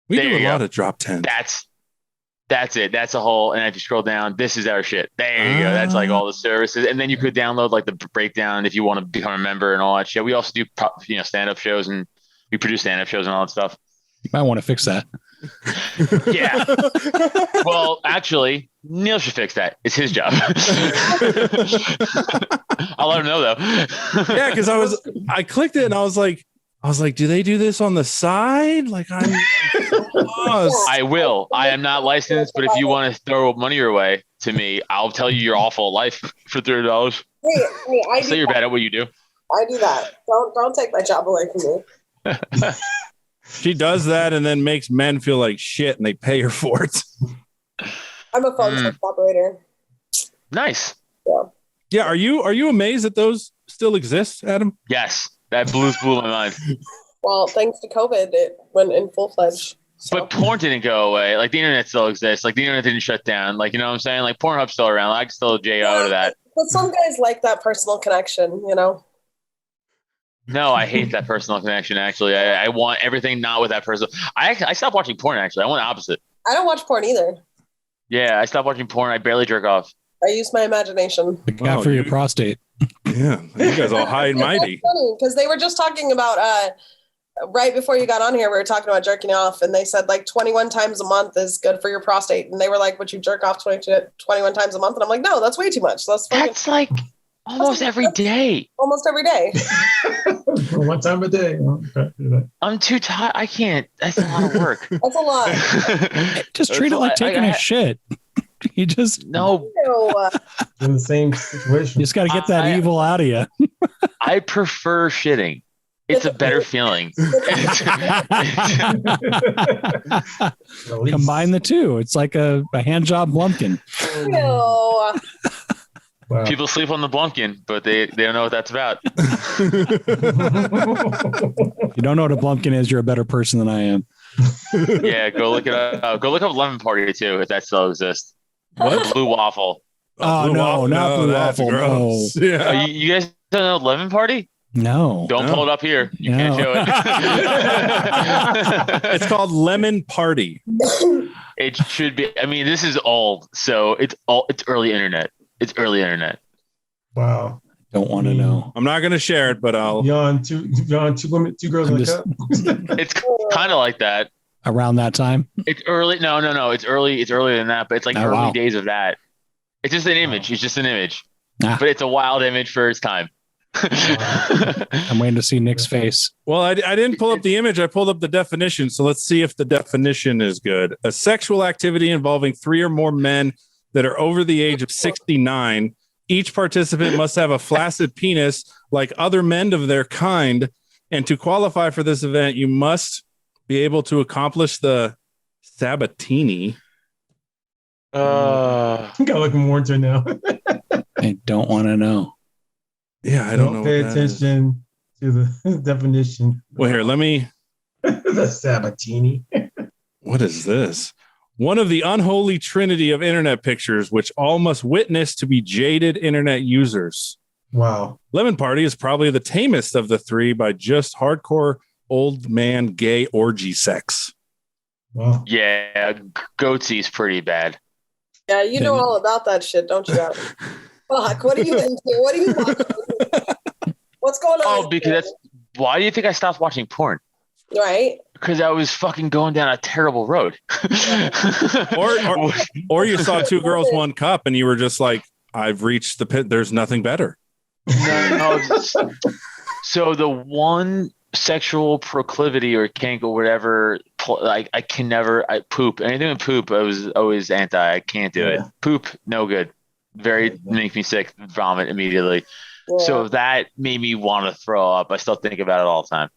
We do a lot of drop 10. That's it. That's a whole. And if you scroll down, this is our shit. There you go. That's like all the services. And then you could download like the breakdown if you want to become a member and all that shit. We also do stand-up shows, and we produce stand-up shows and all that stuff. You might want to fix that. Yeah. Well, actually, Neil should fix that. It's his job. I'll let him know though. Yeah, because I clicked it and I was like, do they do this on the side? Like I'm lost. I will. I am not licensed, but if you want to throw money your way to me, I'll tell you you're awful at life for $30. I say you're bad at what you do. I do that. Don't take my job away from me. She does that and then makes men feel like shit, and they pay her for it. I'm a phone sex operator. Nice. Yeah. Are you amazed that those still exist, Adam? Yes. That blew my mind. Well, thanks to COVID, it went in full-fledged. So. But porn didn't go away. Like the internet still exists. Like the internet didn't shut down. Like, you know what I'm saying? Like Pornhub's still around. I can still JO to that. But some guys like that personal connection, you know? No, I hate that personal connection. Actually, I want everything not with that person. I stopped watching porn. Actually, I want the opposite. I don't watch porn either. Yeah, I stopped watching porn. I barely jerk off. I use my imagination. Look out for your prostate. Yeah, you guys all high and mighty. Because they were just talking about right before you got on here, we were talking about jerking off, and they said like 21 times a month is good for your prostate. And they were like, would you jerk off 21 times a month? And I'm like, no, that's way too much. That's like almost every day. Almost every day. One time a day. I'm too tired. I can't. That's a lot of work. That's a lot. Just treat it like taking a shit. You just no. In the same situation. You just got to get that evil out of you. I prefer shitting. It's a better feeling. Combine the two. It's like a hand job blumpkin. No. Wow. People sleep on the blumpkin, but they don't know what that's about. If you don't know what a blumpkin is, you're a better person than I am. Yeah, go look it up. Go look up Lemon Party too, if that still exists. What? Blue waffle. Oh, Blue no, waffle? not blue that's waffle. No. gross. Yeah. You guys don't know Lemon Party? No. Don't pull it up here. You can't show it. It's called Lemon Party. It should be. I mean, this is old, so it's early internet. It's early internet. Wow. Don't want to know. I'm not going to share it, but I'll. You're on two women, two girls in a cup. It's kind of like that. Around that time? It's early. No. It's early. It's earlier than that, but it's like early days of that. It's just an image. It's just an image, but it's a wild image for its time. I'm waiting to see Nick's face. Well, I didn't pull up the image. I pulled up the definition. So let's see if the definition is good. A sexual activity involving 3 or more men that are over the age of 69. Each participant must have a flaccid penis like other men of their kind. And to qualify for this event, you must be able to accomplish the Sabatini. Got looking more into it now. I don't want to know. Yeah, I don't know. Pay attention to the definition. Well, here, let me. The Sabatini. What is this? One of the unholy trinity of internet pictures, which all must witness to be jaded internet users. Wow. Lemon Party is probably the tamest of the 3 by just hardcore old man gay orgy sex. Wow. Yeah, Goatsee's pretty bad. Yeah, you know all about that shit, don't you? Fuck, what are you into? What are you watching? What's going on? Oh, because why do you think I stopped watching porn? Right. Because I was fucking going down a terrible road. or you saw 2 girls, 1 cup, and you were just like, I've reached the pit. There's nothing better. No. So the one sexual proclivity or kink or whatever, like I can never. I poop. Anything with poop, I was always anti. I can't do it. Poop, no good. Make me sick. Vomit immediately. Yeah. So that made me want to throw up. I still think about it all the time.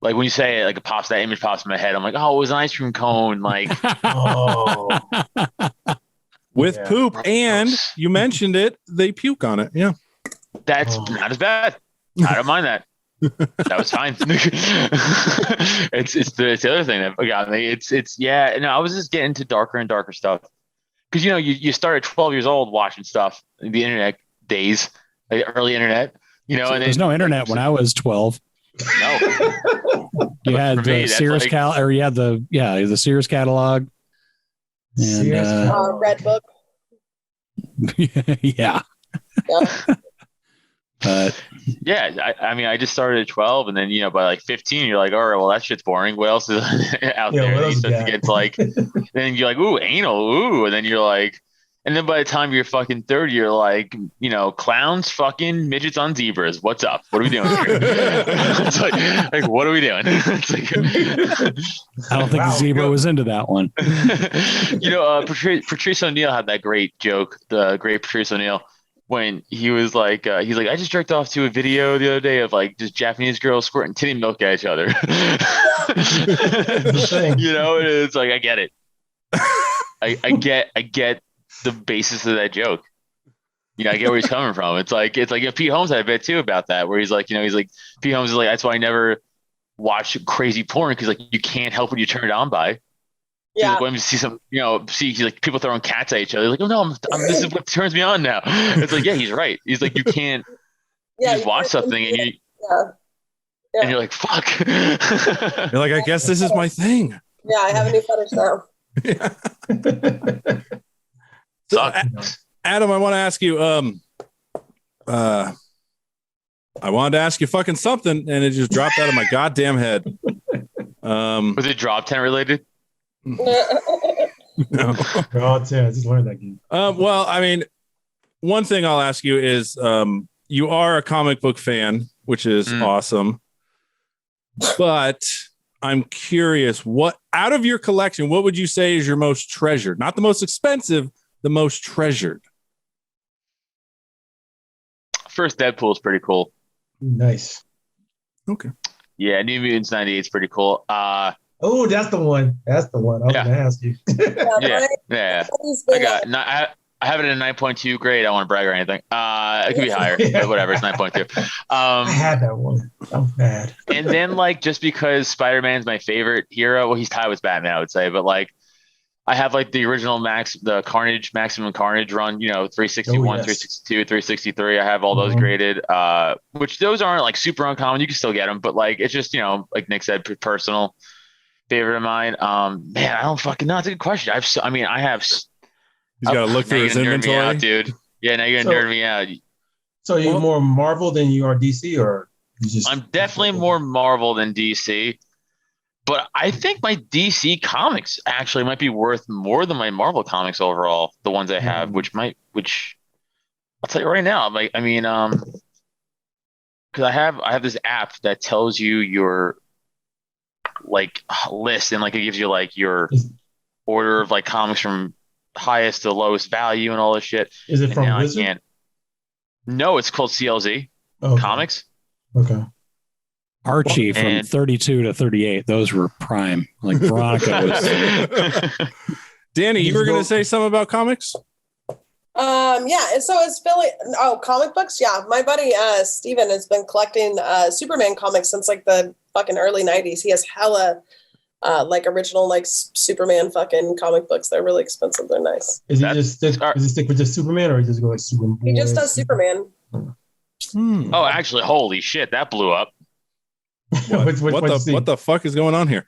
Like when you say it, like that image pops in my head. I'm like, oh, it was an ice cream cone. Like, with poop, and you mentioned it, they puke on it. Yeah, that's not as bad. I don't mind that. That was fine. it's the other thing that got me. It's yeah. No, I was just getting into darker and darker stuff because you start at 12 years old watching stuff in the internet days, like early internet. And there's no internet when I was 12. No, you had the Sears the Sears catalog and Red Book. Yeah. But yeah, I mean, I just started at 12, and then by like 15, you're like, all right, well, that shit's boring. What else is out there? And you start to get to like, then you're like, ooh, anal, ooh, and then you're like. And then by the time you're fucking 30, you're like, clowns, fucking midgets on zebras. What's up? What are we doing here? It's like, what are we doing? It's like, I don't think the zebra was into that one. Patrice O'Neal had that great joke, the great Patrice O'Neal, when he was like, he's like, I just jerked off to a video the other day of like just Japanese girls squirting titty milk at each other. It's like, I get it. I get the basis of that joke. I get where he's coming from. It's like if Pete Holmes had a bit too about that, where he's like, Pete Holmes is like, that's why I never watch crazy porn because like you can't help what you turn it on by. Yeah. Like, when you see some, see like people throwing cats at each other, like, oh no, this is what turns me on now. It's like, yeah, he's right. He's like, you can't just watch something and and you're like, fuck. You're like, I guess this is my thing. Yeah, I have a new fetish now. Yeah. So, Adam, I want to ask you. I wanted to ask you fucking something, and it just dropped out of my goddamn head. Was it Droptent related? No. I just learned that game. Well, I mean, one thing I'll ask you is, you are a comic book fan, which is awesome. But I'm curious, what out of your collection, what would you say is your most treasured? Not the most expensive, the most treasured. First Deadpool is pretty cool. Nice. Okay. Yeah, New Mutants 98 is pretty cool. Oh, that's the one. That's the one. I was Yeah. gonna ask you. Yeah. I have it in a 9.2 grade. I don't want to brag or anything. It could be higher, but whatever. It's 9.2. I had that one. That was bad. And then like just because Spider-Man's my favorite hero, well, he's tied with Batman, I would say, but like I have like the original the Carnage, Maximum Carnage run, 361, 362, 363. I have all those graded, which those aren't like super uncommon. You can still get them, but like it's just, like Nick said, personal favorite of mine. Man, I don't fucking know. That's a good question. I have. He's got to look through his inventory, out, dude. Yeah, now you're gonna nerd me out. So you're more Marvel than you are DC, or you just? I'm definitely more Marvel than DC, but I think my DC comics actually might be worth more than my Marvel comics overall. The ones I have, which I'll tell you right now. Like, because I have this app that tells you your like list, and like it gives you like your order of like comics from highest to lowest value and all this shit. Is it from Wizard? No, it's called CLZ Comics. Okay. Archie from 32 to 38. Those were prime. Like Veronica was. Danny, you were going to say something about comics? Yeah, and so it's Philly. Oh, comic books. Yeah, my buddy Steven has been collecting Superman comics since like the fucking early 90s. He has hella like original like Superman fucking comic books. They're really expensive. They're nice. Does he stick with just Superman, or he just go like Superman? He just does Superman. Oh, actually, holy shit, that blew up. What the fuck is going on here?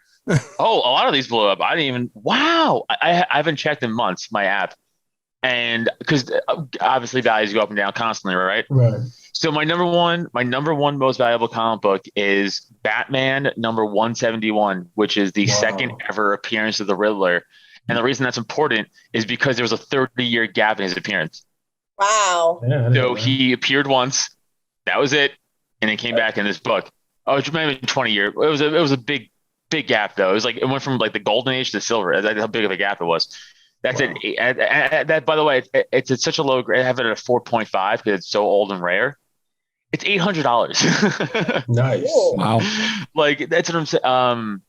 Oh, a lot of these blew up. I didn't even. Wow, I haven't checked in months my app, and because obviously values go up and down constantly, right? Right. So my number one most valuable comic book is Batman number 171, which is the second ever appearance of the Riddler. And the reason that's important is because there was a 30-year gap in his appearance. Wow. Yeah, so he appeared once, that was it, and then came back in this book. Oh, it might have been 20 years. It was a big gap though. It was like it went from like the golden age to silver. That's how big of a gap it was. That's it. That, by the way, it's at such a low grade. I have it at a 4.5 because it's so old and rare. It's $800. Nice. Wow. Like that's what I'm saying.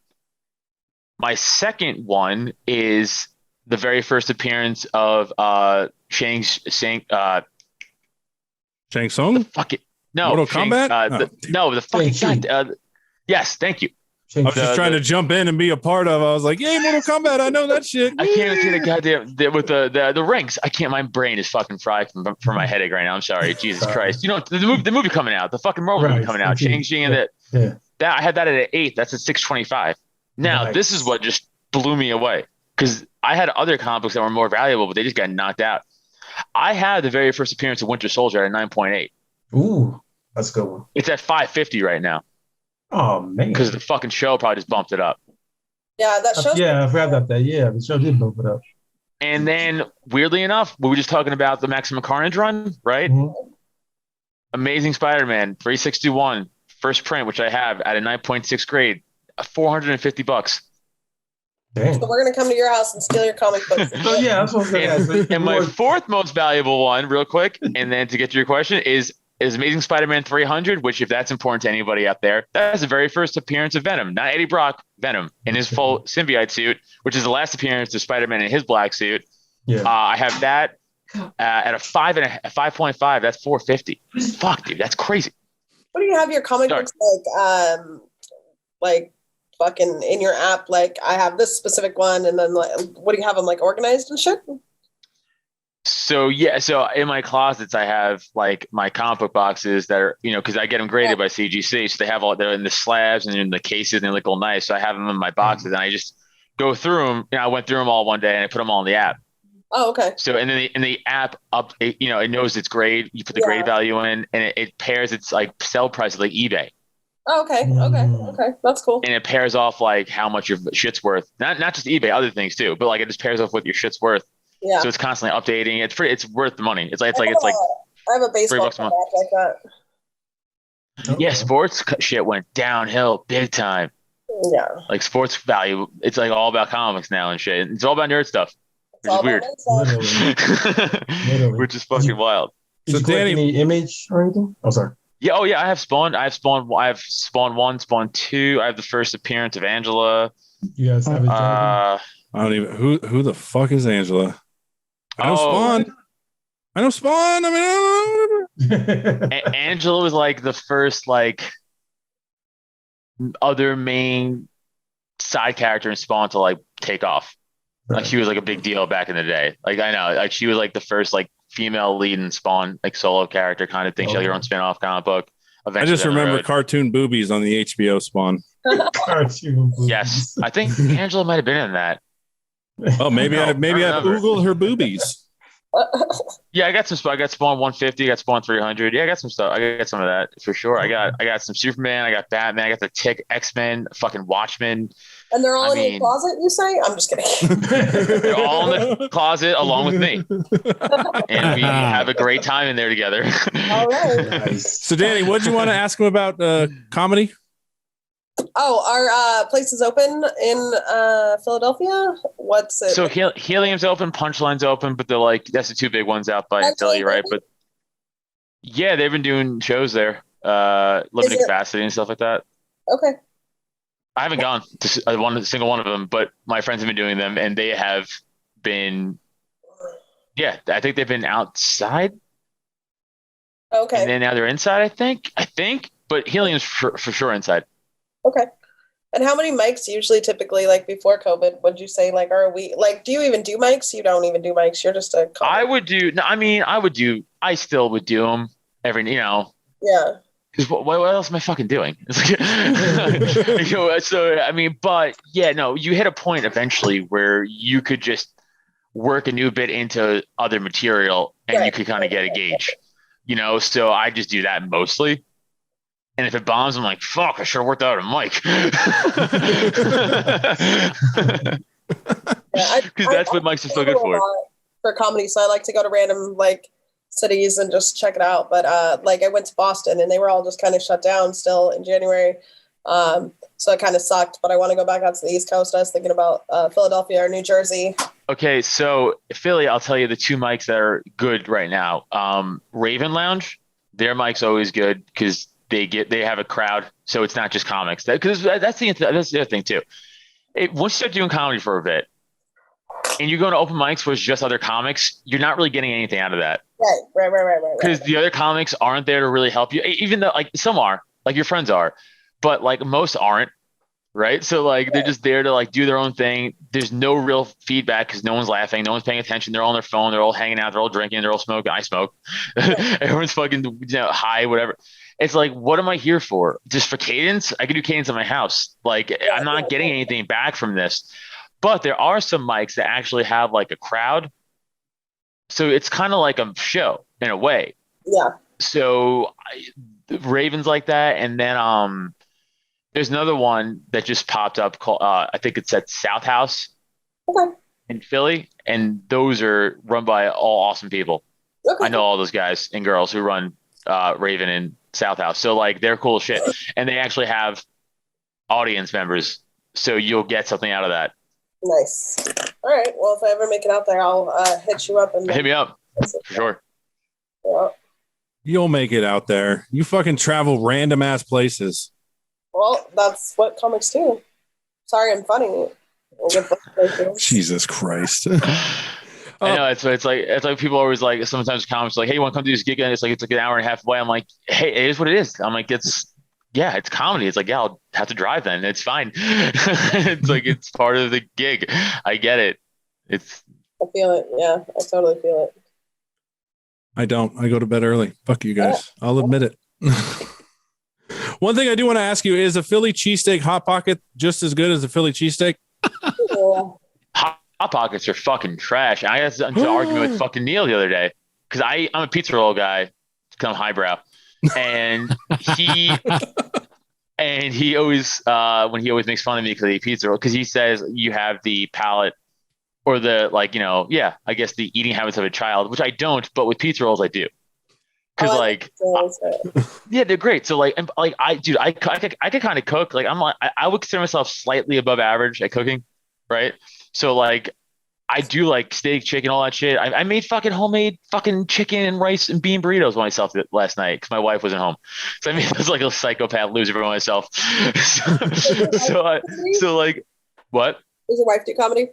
My second one is the very first appearance of Shang Tsung. Fuck it. No. Mortal Kombat? No, the fucking God. Yes, thank you. I was just trying to jump in and be a part of. I was like, "Yay, Mortal Kombat! I know that shit." I can't see the goddamn with the rings. I can't. My brain is fucking fried from my headache right now. I'm sorry, Jesus Christ. The movie coming out, the fucking Marvel movie coming out, changing and that I had that at an 8. That's at 625. Now this is what just blew me away because I had other comic books that were more valuable, but they just got knocked out. I had the very first appearance of Winter Soldier at 9.8. Ooh, that's a good one. It's at 550 right now. Oh man! Because the fucking show probably just bumped it up. Yeah, that show. Yeah, I forgot about that. Yeah, the show did bump it up. And then, weirdly enough, we were just talking about the Maximum Carnage run, right? Mm-hmm. Amazing Spider-Man 361 first print, which I have at a 9.6 grade, $450. Damn. So we're gonna come to your house and steal your comic books. So yeah, that's what I was gonna ask. And my fourth most valuable one, real quick, and then to get to your question, is Amazing Spider-Man 300, which, if that's important to anybody out there, that's the very first appearance of Venom, not Eddie Brock, Venom in his full symbiote suit, which is the last appearance of Spider-Man in his black suit. Yeah. I have that at a 5.5. That's $450. Fuck, dude, that's crazy. What do you have your comic books like? like fucking in your app? Like I have this specific one, and then like, what do you have them like organized and shit? So in my closets I have like my comic book boxes that are, because I get them graded by CGC, so they have they're in the slabs and in the cases and they look all nice. So I have them in my boxes and I just go through them. I went through them all one day and I put them all in the app. Oh, okay. So and then in the app it knows its grade. You put the grade value in and it pairs its like sell price with like eBay. Oh, okay, that's cool. And it pairs off like how much your shit's worth. Not just eBay, other things too, but like it just pairs off what your shit's worth. Yeah. So it's constantly updating. It's worth the money. It's like I have a baseball $3 a month. like that. Yeah, sports shit went downhill big time. Yeah. Like sports value, it's like all about comics now and shit. It's all about nerd stuff, which is weird. Literally. Which is fucking wild. Did you collect any image or anything? Oh, sorry. Yeah. Oh, yeah. I have Spawn. I have Spawn 1, Spawn 2. I have the first appearance of Angela. You guys have it. I don't even who the fuck is Angela? I know Spawn. I mean, I don't know. Angela was like the first like other main side character in Spawn to like take off. Like she was like a big deal back in the day. Like I know, like she was like the first like female lead in Spawn, like solo character kind of thing. She had her own spin-off comic book. I just remember cartoon boobies on the HBO Spawn. Cartoon boobies. Yes, I think Angela might have been in that. Oh, maybe I've Googled her boobies. Yeah, I got some. I got Spawn 150. I got Spawn 300. Yeah, I got some stuff. I got some of that for sure. I got some Superman. I got Batman. I got the Tick, X-Men, fucking Watchmen. And they're all in the closet, you say? I'm just kidding. They're all in the closet along with me, and we have a great time in there together. All right. Nice. So, Danny, what did you want to ask him about comedy? Oh, our place is open in Philadelphia. What's it? So Helium's open, Punchline's open, but they're like that's the two big ones out by Philly, right? But yeah, they've been doing shows there, limited capacity and stuff like that. Okay. I haven't gone to a single one of them, but my friends have been doing them, and they have been. Yeah, I think they've been outside. Okay. And then now they're inside. I think, but Helium's for sure inside. Okay. And how many mics usually typically like before COVID would you say like are we like do you even do mics? You don't even do mics. You're just a comic. I still would do them every Yeah. Because what else am I fucking doing? It's like, so I mean, but yeah, no, you hit a point eventually where you could just work a new bit into other material and you could kind of get a gauge, so I just do that mostly. And if it bombs, I'm like, fuck, I should have worked out a mic. Because that's what mics are so good for. For comedy. So I like to go to random like cities and just check it out. But like I went to Boston and they were all just kind of shut down still in January. So it kind of sucked, but I want to go back out to the East Coast. I was thinking about Philadelphia or New Jersey. Okay, so Philly, I'll tell you the two mics that are good right now. Raven Lounge, their mic's always good because they have a crowd, so it's not just comics. Because that's the other thing too. Once you start doing comedy for a bit, and you go to open mics where it's just other comics, you're not really getting anything out of that. Right. Because the other comics aren't there to really help you, even though like some are, like your friends are, but like most aren't. Right. So like they're just there to like do their own thing. There's no real feedback because no one's laughing. No one's paying attention. They're all on their phone. They're all hanging out. They're all drinking. They're all smoking. I smoke. Everyone's fucking high, whatever. It's like, what am I here for? Just for cadence? I could do cadence in my house. Like I'm not getting anything back from this. But there are some mics that actually have like a crowd. So it's kind of like a show in a way. Yeah. So Ravens like that. And then there's another one that just popped up called I think it's at South House in Philly, and those are run by all awesome people. Okay. I know all those guys and girls who run Raven and South House, so like they're cool as shit, and they actually have audience members, so you'll get something out of that. Nice. All right. Well, if I ever make it out there, I'll hit you up and hit me up for sure. Yeah. You'll make it out there. You fucking travel random ass places. Well, that's what comics do. Sorry, I'm funny. Jesus Christ. I know it's like people always like sometimes comics like, hey, you want to come do this gig? And it's like an hour and a half away. I'm like, hey, it is what it is. I'm like, it's yeah, it's comedy. It's like, yeah, I'll have to drive then. It's fine. It's like, it's part of the gig. I get it. It's I feel it. Yeah, I totally feel it. I don't. I go to bed early. Fuck you guys. I'll admit it. One thing I do want to ask you is a Philly cheesesteak hot pocket just as good as a Philly cheesesteak? Yeah. Hot Pockets are fucking trash. I got into an argument with fucking Neil the other day because I'm a pizza roll guy, kind of highbrow, and he always when he always makes fun of me because I eat pizza roll because he says you have the palate or the I guess the eating habits of a child, which I don't, but with pizza rolls I do. Because yeah, they're great. So I could kind of cook. Like I would consider myself slightly above average at cooking, right? So like I do like steak, chicken, all that shit. I made fucking homemade fucking chicken and rice and bean burritos myself last night because my wife wasn't home. So I made this like a psychopath loser for myself. so like what? Does your wife do comedy?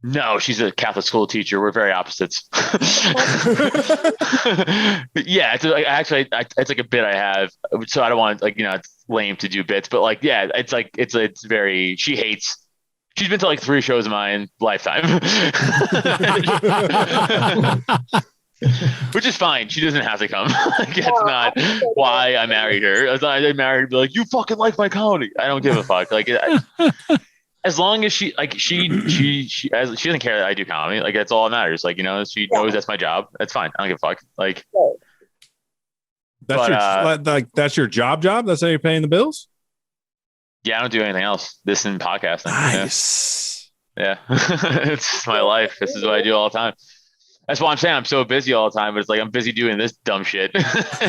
No, she's a Catholic school teacher. We're very opposites. Yeah, it's like a bit I have. So I don't want it's lame to do bits, but like yeah, it's like it's very. She hates. She's been to like 3 shows of mine lifetime, which is fine. She doesn't have to come. Like, that's not why I married her. I married her to be like, you fucking like my comedy. I don't give a fuck. Like, as long as she doesn't care that I do comedy. Like, that's all that matters. Like, she knows that's my job. That's fine. I don't give a fuck. Like, that's your job. That's how you're paying the bills. Yeah, I don't do anything else. This and podcasting. Nice. Yeah. It's my life. This is what I do all the time. That's why I'm saying I'm so busy all the time, but it's like I'm busy doing this dumb shit. Plus,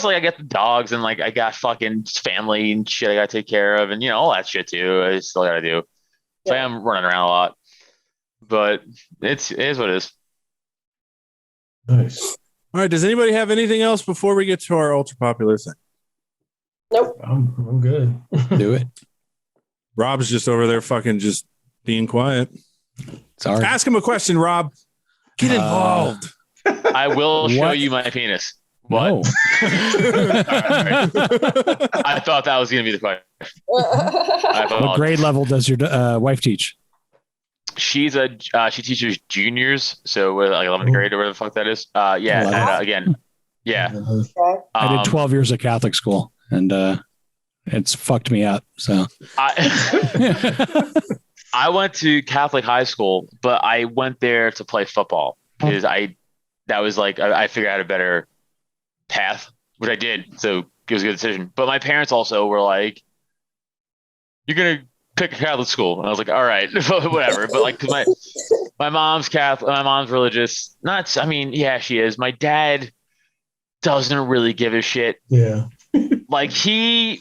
like I got the dogs and like I got fucking family and shit I gotta take care of and all that shit too. I still gotta do. So I'm running around a lot. But it is what it is. Nice. All right. Does anybody have anything else before we get to our ultra popular thing? Nope. I'm good. Do it. Rob's just over there fucking just being quiet. Sorry. Ask him a question, Rob. Get involved. I will show you my penis. What? No. I thought that was going to be the question. What grade level does your wife teach? She teaches juniors, so we're like 11th grade or whatever the fuck that is. Again, yeah. I did 12 years of Catholic school, and it's fucked me up. So I went to Catholic high school, but I went there to play football because I figured out a better path, which I did. So it was a good decision. But my parents also were like, "You're gonna pick a Catholic school," and I was like, "All right, whatever." But like, cause my mom's Catholic, my mom's religious. She is. My dad doesn't really give a shit. Yeah. Like I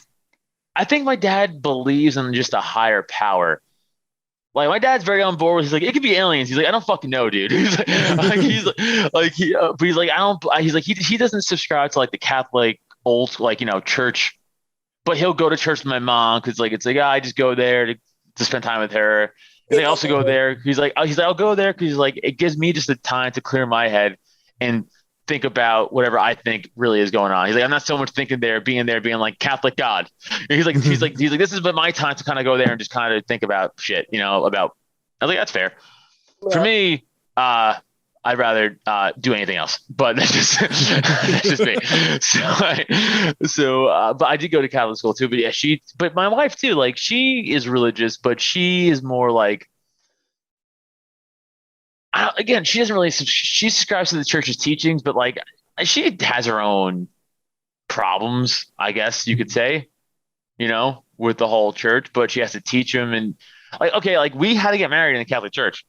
think my dad believes in just a higher power. Like my dad's very on board with. He's like, it could be aliens. He's like, I don't fucking know, dude. He's like, he doesn't subscribe to like the Catholic old church. But he'll go to church with my mom because I just go there to spend time with her. And they also go there. He's like, I'll go there because it gives me just the time to clear my head and think about whatever I think really is going on. He's like, I'm not so much thinking there, being like Catholic God. And he's like, this is my time to kind of go there and just kind of think about shit, about. I was like, that's fair. Yeah. For me, I'd rather do anything else, but that's just me. But I did go to Catholic school too. But yeah, but my wife too. Like she is religious, but she is more like. She doesn't really. She subscribes to the church's teachings, but like she has her own problems, I guess you could say. With the whole church, but she has to teach them and we had to get married in the Catholic Church.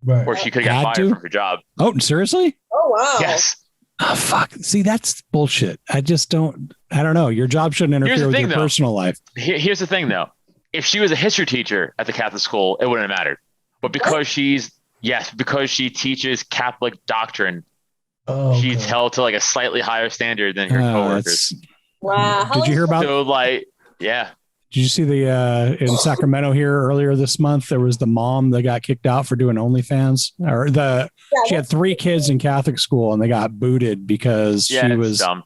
Right. Or she could get fired from her job. Oh, seriously? Oh, wow. Yes. Oh, fuck. See, that's bullshit. I don't know. Your job shouldn't interfere with your personal life. Here's the thing, though. If she was a history teacher at the Catholic school, it wouldn't have mattered. But because she teaches Catholic doctrine, she's held to like a slightly higher standard than her coworkers. Wow. Did you hear about? So yeah. Did you see the in Sacramento here earlier this month? There was the mom that got kicked out for doing OnlyFans, she had 3 kids in Catholic school and they got booted because she was dumb.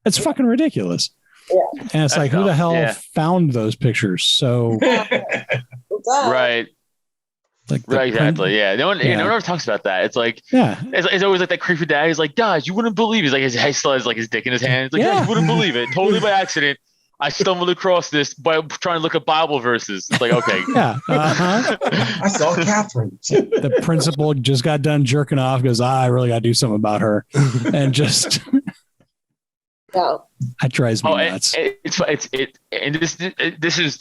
It's fucking ridiculous. Yeah. And it's like, who the hell found those pictures? So right. Like right, exactly. Yeah. No one ever talks about that. It's like, it's always like that creepy dad. He's like, guys, you wouldn't believe. He's like, he still has like his dick in his hand. He's like, guys, you wouldn't believe it. Totally by accident. I stumbled across this by trying to look at Bible verses. It's like, okay. Yeah. I saw Catherine. The principal just got done jerking off, goes, I really got to do something about her. And just, that drives me nuts. And this is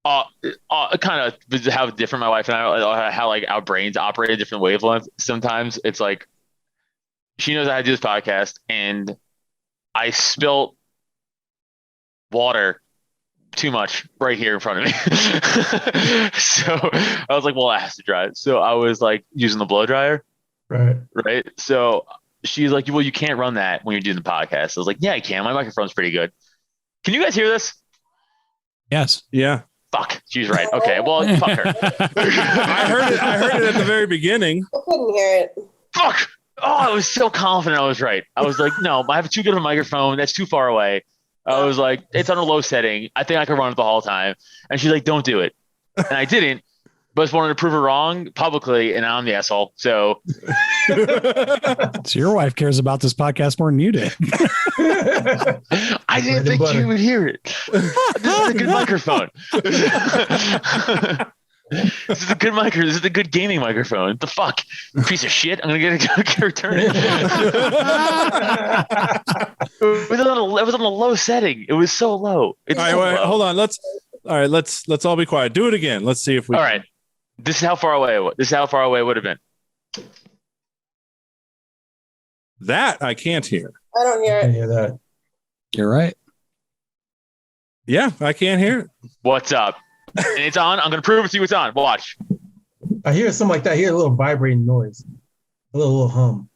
kind of how different my wife and I, how like our brains operate at different wavelengths. Sometimes it's like, she knows I do this podcast and I spilt water too much right here in front of me. So I was like, well, it has to dry. So I was like using the blow dryer. Right. So she's like, well, you can't run that when you're doing the podcast. I was like, yeah, I can. My microphone's pretty good. Can you guys hear this? Yes. Yeah. Fuck. She's right. Okay. Well, fuck her. I heard it at the very beginning. I couldn't hear it. Fuck. Oh, I was so confident I was right. I was like, no, I have too good of a microphone. That's too far away. I was like, it's on a low setting. I think I can run it the whole time. And she's like, don't do it. And I didn't, but I just wanted to prove her wrong publicly, and I'm the asshole. So your wife cares about this podcast more than you did. I didn't think you would hear it. This is a good microphone. This is a good microphone. This is a good gaming microphone. The fuck? Piece of shit. I'm going to return it. It was on a low setting. It was so low. It's all right, so low. Hold on. Let's all be quiet. Do it again. Let's see if we All right. This is how far away it was. This is how far away it would have been. That I can't hear. I don't hear it. Hear that. You're right. Yeah, I can't hear it. What's up? And it's on. I'm going to prove it to you. It's on. Watch. I hear something like that. I hear a little vibrating noise. A little hum.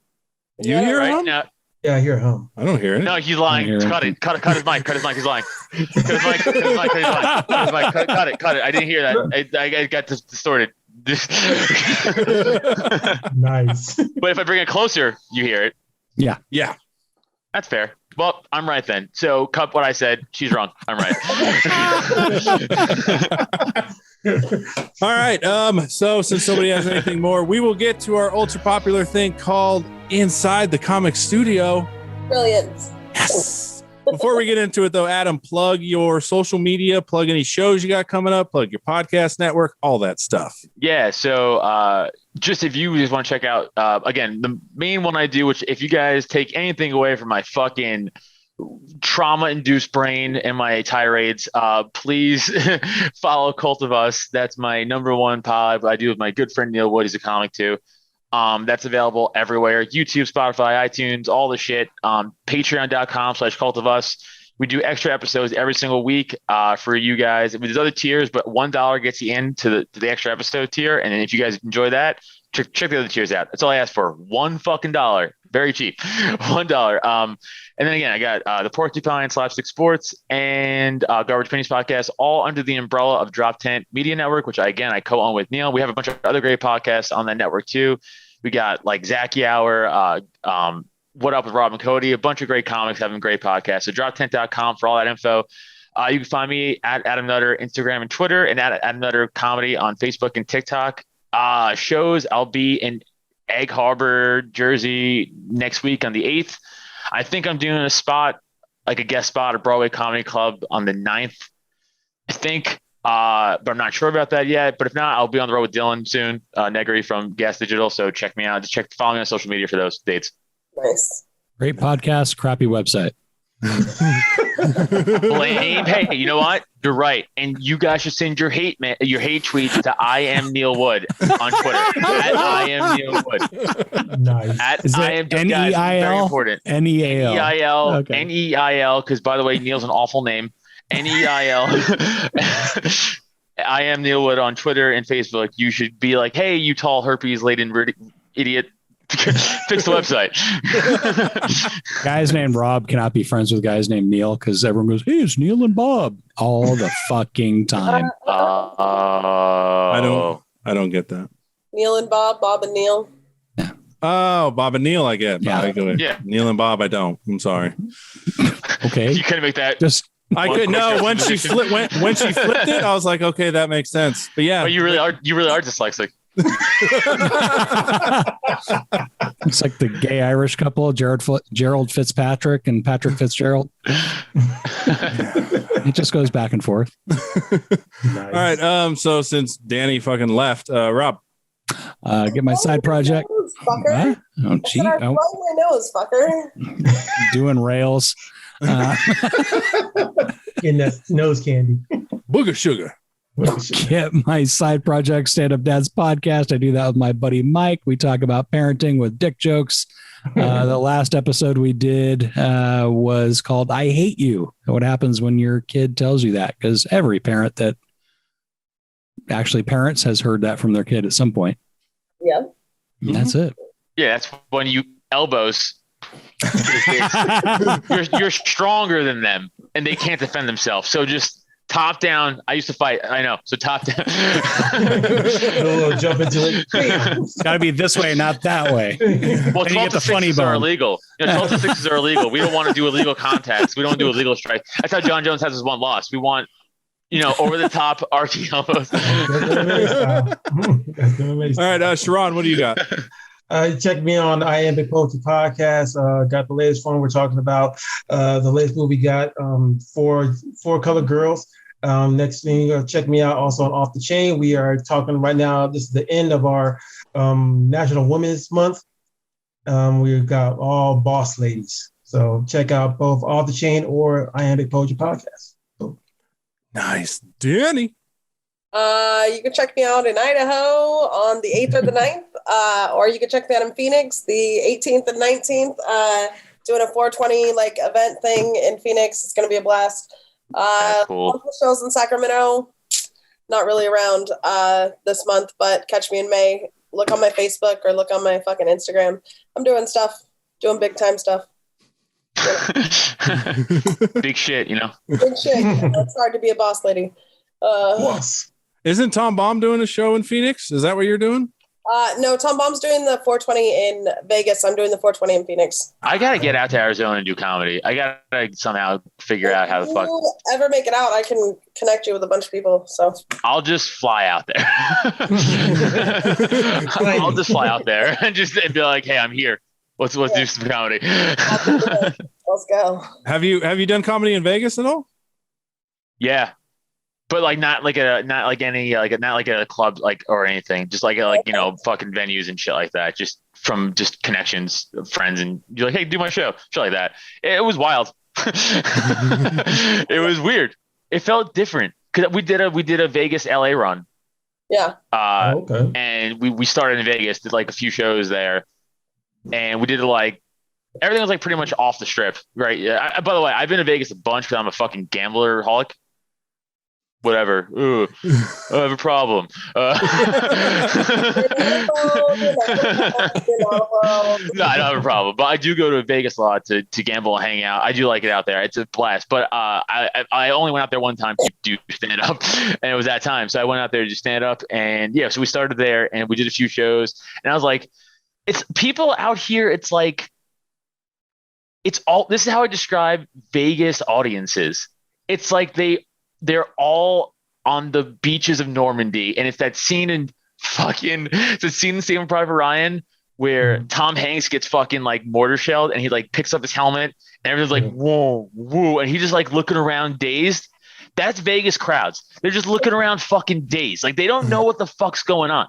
You hear right him? now. Yeah, I hear a hum. I don't hear it. No, he's lying. Cut it. Cut his mic. Cut his mic. He's lying. Cut his mic. Cut his mic. Cut his mic. Cut his mic. Cut it. I didn't hear that. I got distorted. Nice. But if I bring it closer, you hear it. Yeah. Yeah. That's fair. Well, I'm right then. So cut what I said. She's wrong. I'm right. All right. So since nobody has anything more, we will get to our ultra popular thing called Inside the Comic Studio. Brilliant. Yes. Before we get into it, though, Adam, plug your social media, plug any shows you got coming up, plug your podcast network, all that stuff. Yeah. So just if you just want to check out, again, the main one I do, which if you guys take anything away from my fucking trauma-induced brain and my tirades, please follow Cult of Us. That's my #1 pod I do with my good friend Neil Wood. He's a comic too. That's available everywhere. YouTube, Spotify, iTunes, all the shit. Patreon.com/Cult of Us. We do extra episodes every single week for you guys. I mean, there's other tiers, but $1 gets you into the extra episode tier. And then if you guys enjoy that, check the other tiers out. That's all I ask for. $1 fucking dollar. Very cheap. $1. And then again, I got the Porcupine, Slapstick Sports, and Garbage Pennies podcast, all under the umbrella of Droptent Media Network, which I co-own with Neil. We have a bunch of other great podcasts on that network too. We got like Zachy Hour, What Up with Rob and Cody, a bunch of great comics having great podcasts. So droptent.com for all that info. You can find me at Adam Nutter, Instagram and Twitter, and at Adam Nutter Comedy on Facebook and TikTok. Shows, I'll be in Egg Harbor, Jersey next week on the 8th. I think I'm doing a spot, like a guest spot at Broadway Comedy Club on the 9th, I think. But I'm not sure about that yet. But if not, I'll be on the road with Dylan soon, Negri from Gas Digital. So check me out. Just follow me on social media for those dates. Nice. Great podcast, crappy website. Blame. Hey, you know what? You're right. And you guys should send your hate tweets to I am Neil Wood on Twitter. At I am Neil Wood. Nice. At Is I it am Neil? very important. Neil. Neil. Okay. Neil. Because by the way, Neil's an awful name. Neil. I am Neil Wood on Twitter and Facebook. You should be like, hey, you tall herpes laden idiot. Fix the website. Guys named Rob cannot be friends with guys named Neil because everyone goes, "Hey, it's Neil and Bob" all the fucking time. I don't get that. Neil and Bob, Bob and Neil. Oh, Bob and Neil, I get. Yeah. Yeah. Neil and Bob, I don't. I'm sorry. Okay, You couldn't make that. just I could no. When she flipped it, I was like, okay, that makes sense. But yeah, Oh, you really are dyslexic. it's like the gay Irish couple, Gerald Fitzpatrick and Patrick Fitzgerald. It just goes back and forth. Nice. All right. So since Danny fucking left, Rob. Get my side project. Fucker. What? Oh, gee. I Oh, blow my nose, fucker. doing rails. In that nose candy. Booger sugar. Get my side project, Stand Up Dad's podcast. I do that with my buddy Mike. We talk about parenting with dick jokes. The last episode we did was called I Hate You. What happens when your kid tells you that? Because every parent that actually parents has heard that from their kid at some point. Yeah. And that's it. Yeah, that's when you elbows. you're stronger than them, and they can't defend themselves. So just top down. I used to fight. I know. So top down. Jump into it. It's got to be this way, not that way. Well, Then you 12 get the to funny 6s are bone. illegal. 12 to 6s are illegal. We don't want to do illegal contacts. We don't do illegal strikes. That's how John Jones has his one loss. We want, over the top RT elbows. All right, Sharon, what do you got? Check me on the I Am Big Poetry podcast. Got the latest one. We're talking about the latest movie. Got Four Color Girls. Next thing, check me out also on Off the Chain. We are talking right now. This is the end of our National Women's Month. We've got all boss ladies. So check out both Off the Chain or I Am Big Poetry podcast. Nice, Danny. You can check me out in Idaho on the 8th or the 9th, or you can check me out in Phoenix the 18th and 19th, doing a 420 event thing in Phoenix. It's going to be a blast. Cool. Local shows in Sacramento, not really around this month, but catch me in May. Look on my Facebook or look on my fucking Instagram. I'm doing doing big time stuff. Big shit, Big shit. It's hard to be a boss lady. Boss. Isn't Tom Baum doing a show in Phoenix? Is that what you're doing? No, Tom Baum's doing the 420 in Vegas. I'm doing the 420 in Phoenix. I gotta get out to Arizona and do comedy. I gotta somehow figure out how the fuck. If you ever make it out, I can connect you with a bunch of people. So I'll just fly out there. I'll just fly out there and be like, "Hey, I'm here. Let's do some comedy." let's go. Have you done comedy in Vegas at all? Yeah, but not like a club or anything. Just fucking venues and shit like that. Just from connections, friends, and you're like, "Hey, do my show," shit like that. It was wild. It was weird. It felt different because we did a Vegas LA run. Yeah. Okay. And we started in Vegas, did a few shows there, and we did everything was pretty much off the strip, right? Yeah. By the way, I've been to Vegas a bunch because I'm a fucking gambler-holic. Whatever. Ooh, I have a problem. No, I don't have a problem, but I do go to Vegas a lot to gamble and hang out. I do like it out there. It's a blast. But I only went out there one time to do stand up, and it was that time. So I went out there to do stand up, and yeah, so we started there and we did a few shows, and I was like, it's people out here. It's all. This is how I describe Vegas audiences. It's they're all on the beaches of Normandy. And it's that scene in Saving Private Ryan where Tom Hanks gets fucking mortar shelled and he picks up his helmet and everyone's whoa, whoa. And he just looking around dazed. That's Vegas crowds. They're just looking around fucking dazed. They don't know what the fuck's going on.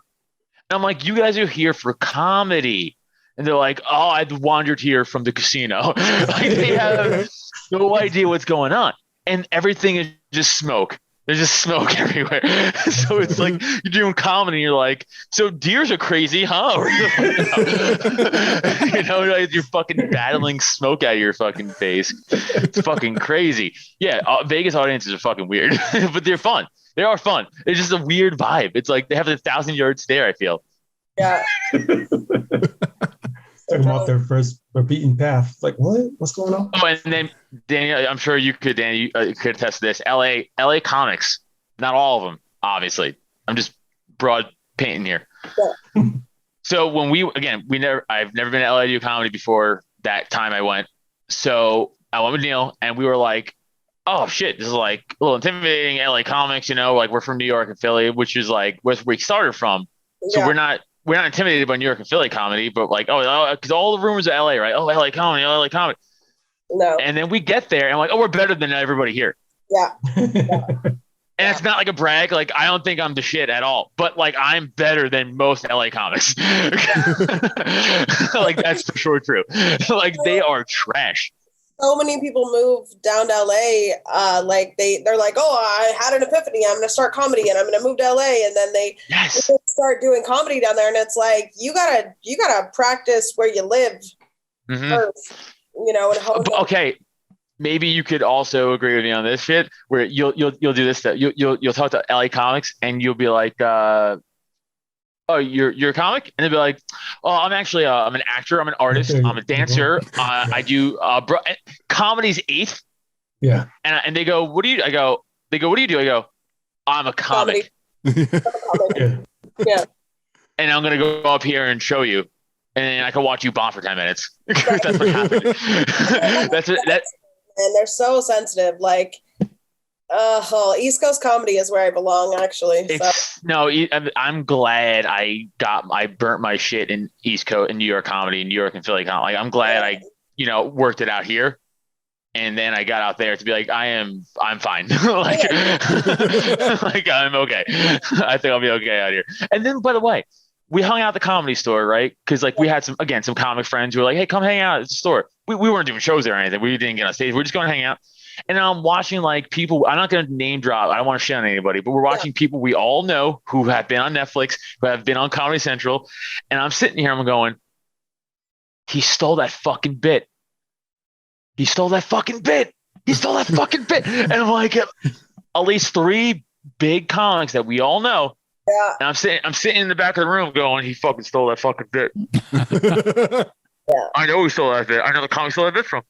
And I'm like, you guys are here for comedy. And they're like, oh, I wandered here from the casino. They have no idea what's going on. And everything is just smoke. There's just smoke everywhere. So it's you're doing comedy and you're like, so deers are crazy, huh? Or you're fucking battling smoke out of your fucking face. It's fucking crazy. Yeah, Vegas audiences are fucking weird, but they're fun. They are fun. It's just a weird vibe. It's they have a 1,000-yard stare, I feel. Yeah. Talking about their first beaten path. It's like, what? What's going on? Oh, and then Danny, I'm sure you could attest to this. LA comics, not all of them, obviously. I'm just broad painting here. Yeah. So when I've never been to LA to do comedy before that time I went. So I went with Neil, and we were like, oh shit, this is like a little intimidating. LA comics, like we're from New York and Philly, which is like where we started from. So we're not intimidated by New York and Philly comedy, but like, because all the rumors of LA, right? Oh, LA comedy, LA comedy. No. And then we get there and like, oh, we're better than everybody here. Yeah. And it's not like a brag. Like, I don't think I'm the shit at all, but like, I'm better than most LA comics. Like, that's for sure true. Like, they are trash. So many people move down to LA. Like they're like, oh, I had an epiphany. I'm going to start comedy and I'm going to move to LA. And then they start doing comedy down there. And it's like, you gotta practice where you live first, and okay. Maybe you could also agree with me on this shit where you'll do this stuff. You'll talk to LA comics and you'll be like, oh, you're a comic? And they'll be like, oh, I'm actually I'm an actor, I'm an artist, I'm a dancer, I do comedy's eighth. Yeah. And they go, what do you what do you do? I go, I'm a comic. Yeah. And I'm gonna go up here and show you. And I can watch you bomb for 10 minutes. That's what happened. And they're so sensitive. Like, East Coast comedy is where I belong, actually. No, I'm glad I burnt my shit in East Coast and New York comedy, New York and Philly comedy. Like, I'm glad I worked it out here, and then I got out there to be like, I'm fine. Like, like I'm okay. I think I'll be okay out here. And then, by the way, we hung out at the Comedy Store, right? Because like we had some comic friends who were like, hey, come hang out at the store. We weren't doing shows there or anything. We didn't get on stage. We're just going to hang out. And I'm watching like people, I'm not going to name drop. I don't want to shit on anybody, but we're watching people we all know who have been on Netflix, who have been on Comedy Central. And I'm sitting here, I'm going, he stole that fucking bit. He stole that fucking bit. He stole that fucking bit. And I'm like, at least 3 big comics that we all know. Yeah. And I'm sitting in the back of the room going, he fucking stole that fucking bit. I know he stole that bit. I know the comic stole that bit from.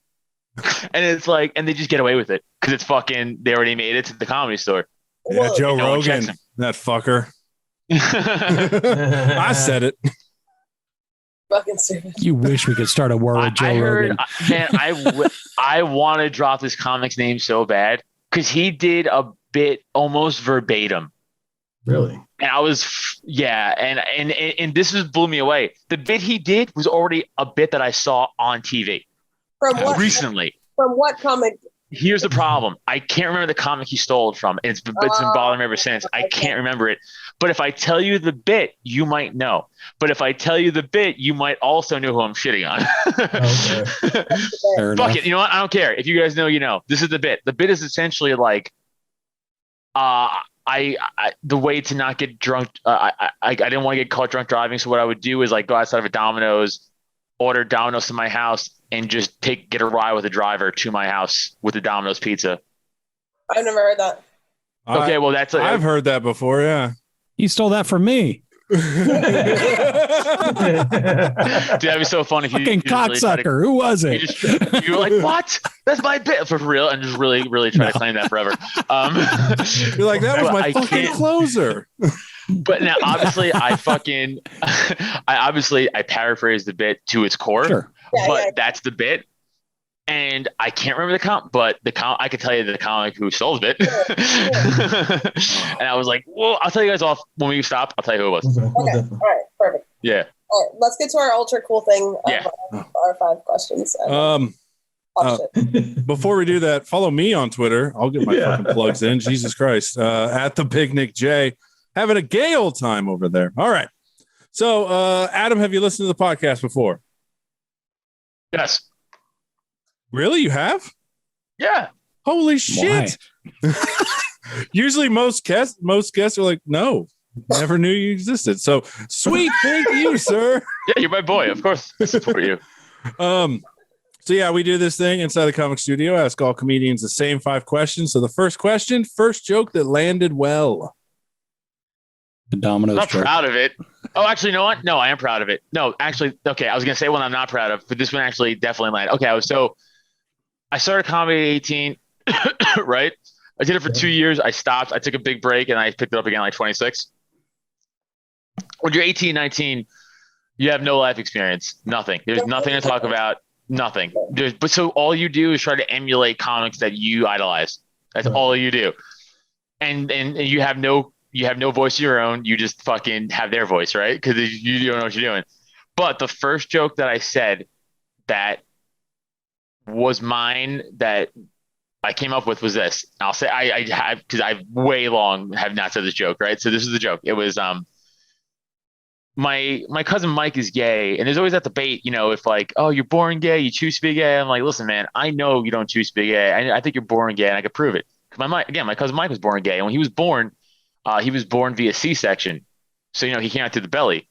And it's like, and they just get away with it because it's fucking, they already made it to the Comedy Store. Yeah, Joe Rogan, that fucker. I said it. Fucking stupid. You wish we could start a war with Joe Rogan. Man, I want to drop this comic's name so bad because he did a bit almost verbatim. Really? And I was, and this blew me away. The bit he did was already a bit that I saw on TV recently. From what comic? Here's the problem. I can't remember the comic he stole it from. It's been bothering me ever since. I can't remember it. But if I tell you the bit, you might know. But if I tell you the bit, you might also know who I'm shitting on. Okay. Fuck it. You know what? I don't care. If you guys know, you know. This is the bit. The bit is essentially like, the way to not get drunk. I didn't want to get caught drunk driving. So what I would do is like go outside of a Domino's, order Domino's to my house, and just get a ride with the driver to my house with the Domino's pizza. I've never heard that. Okay, well I've heard that before. Yeah, he stole that from me. Dude, that'd be so funny. Fucking cocksucker. Who was it? You were like, what? That's my bit for real, and just really, really try to claim that forever. You're like, that was my fucking closer. But now, obviously, I paraphrased the bit to its core. Sure. That's the bit. And I can't remember I could tell you the comic who stole the bit. And I was like, well, I'll tell you guys off when we stop. I'll tell you who it was. Okay. All right. Perfect. Yeah. All right. Let's get to our ultra cool thing. Our 5 questions. Before we do that, follow me on Twitter. I'll get my fucking plugs in. Jesus Christ. At the Big Nick J. Having a gay old time over there. All right. So, Adam, have you listened to the podcast before? Yes. Really? You have? Yeah. Holy shit. Usually most guests are like, no, never knew you existed. So sweet. Thank you, sir. Yeah, you're my boy. Of course. I support you. So yeah, we do this thing inside the comic studio. Ask all comedians the same 5 questions. So the first question, first joke that landed well. The Domino's I'm not joke. proud of it. Oh, actually, you know what? No, I am proud of it. No, actually, okay. I was gonna say one I'm not proud of, but this one actually definitely landed. Okay, I started comedy at 18, right? I did it for 2 years. I stopped. I took a big break, and I picked it up again like 26. When you're 18, 19, you have no life experience. Nothing. There's nothing to talk about. Nothing. But so all you do is try to emulate comics that you idolize. That's all you do. And you have no voice of your own. You just fucking have their voice, right? Because you don't know what you're doing. But the first joke that I said that was mine that I came up with was this. I'll say I have, because I've way long have not said this joke, right? So this is the joke. It was my cousin Mike is gay, and there's always that debate, if like, oh, you're born gay, you choose to be gay. I'm like, listen, man, I know you don't choose to be gay. I think you're born gay, and I could prove it. My cousin Mike was born gay, and when he was born via C-section, so he came out through the belly.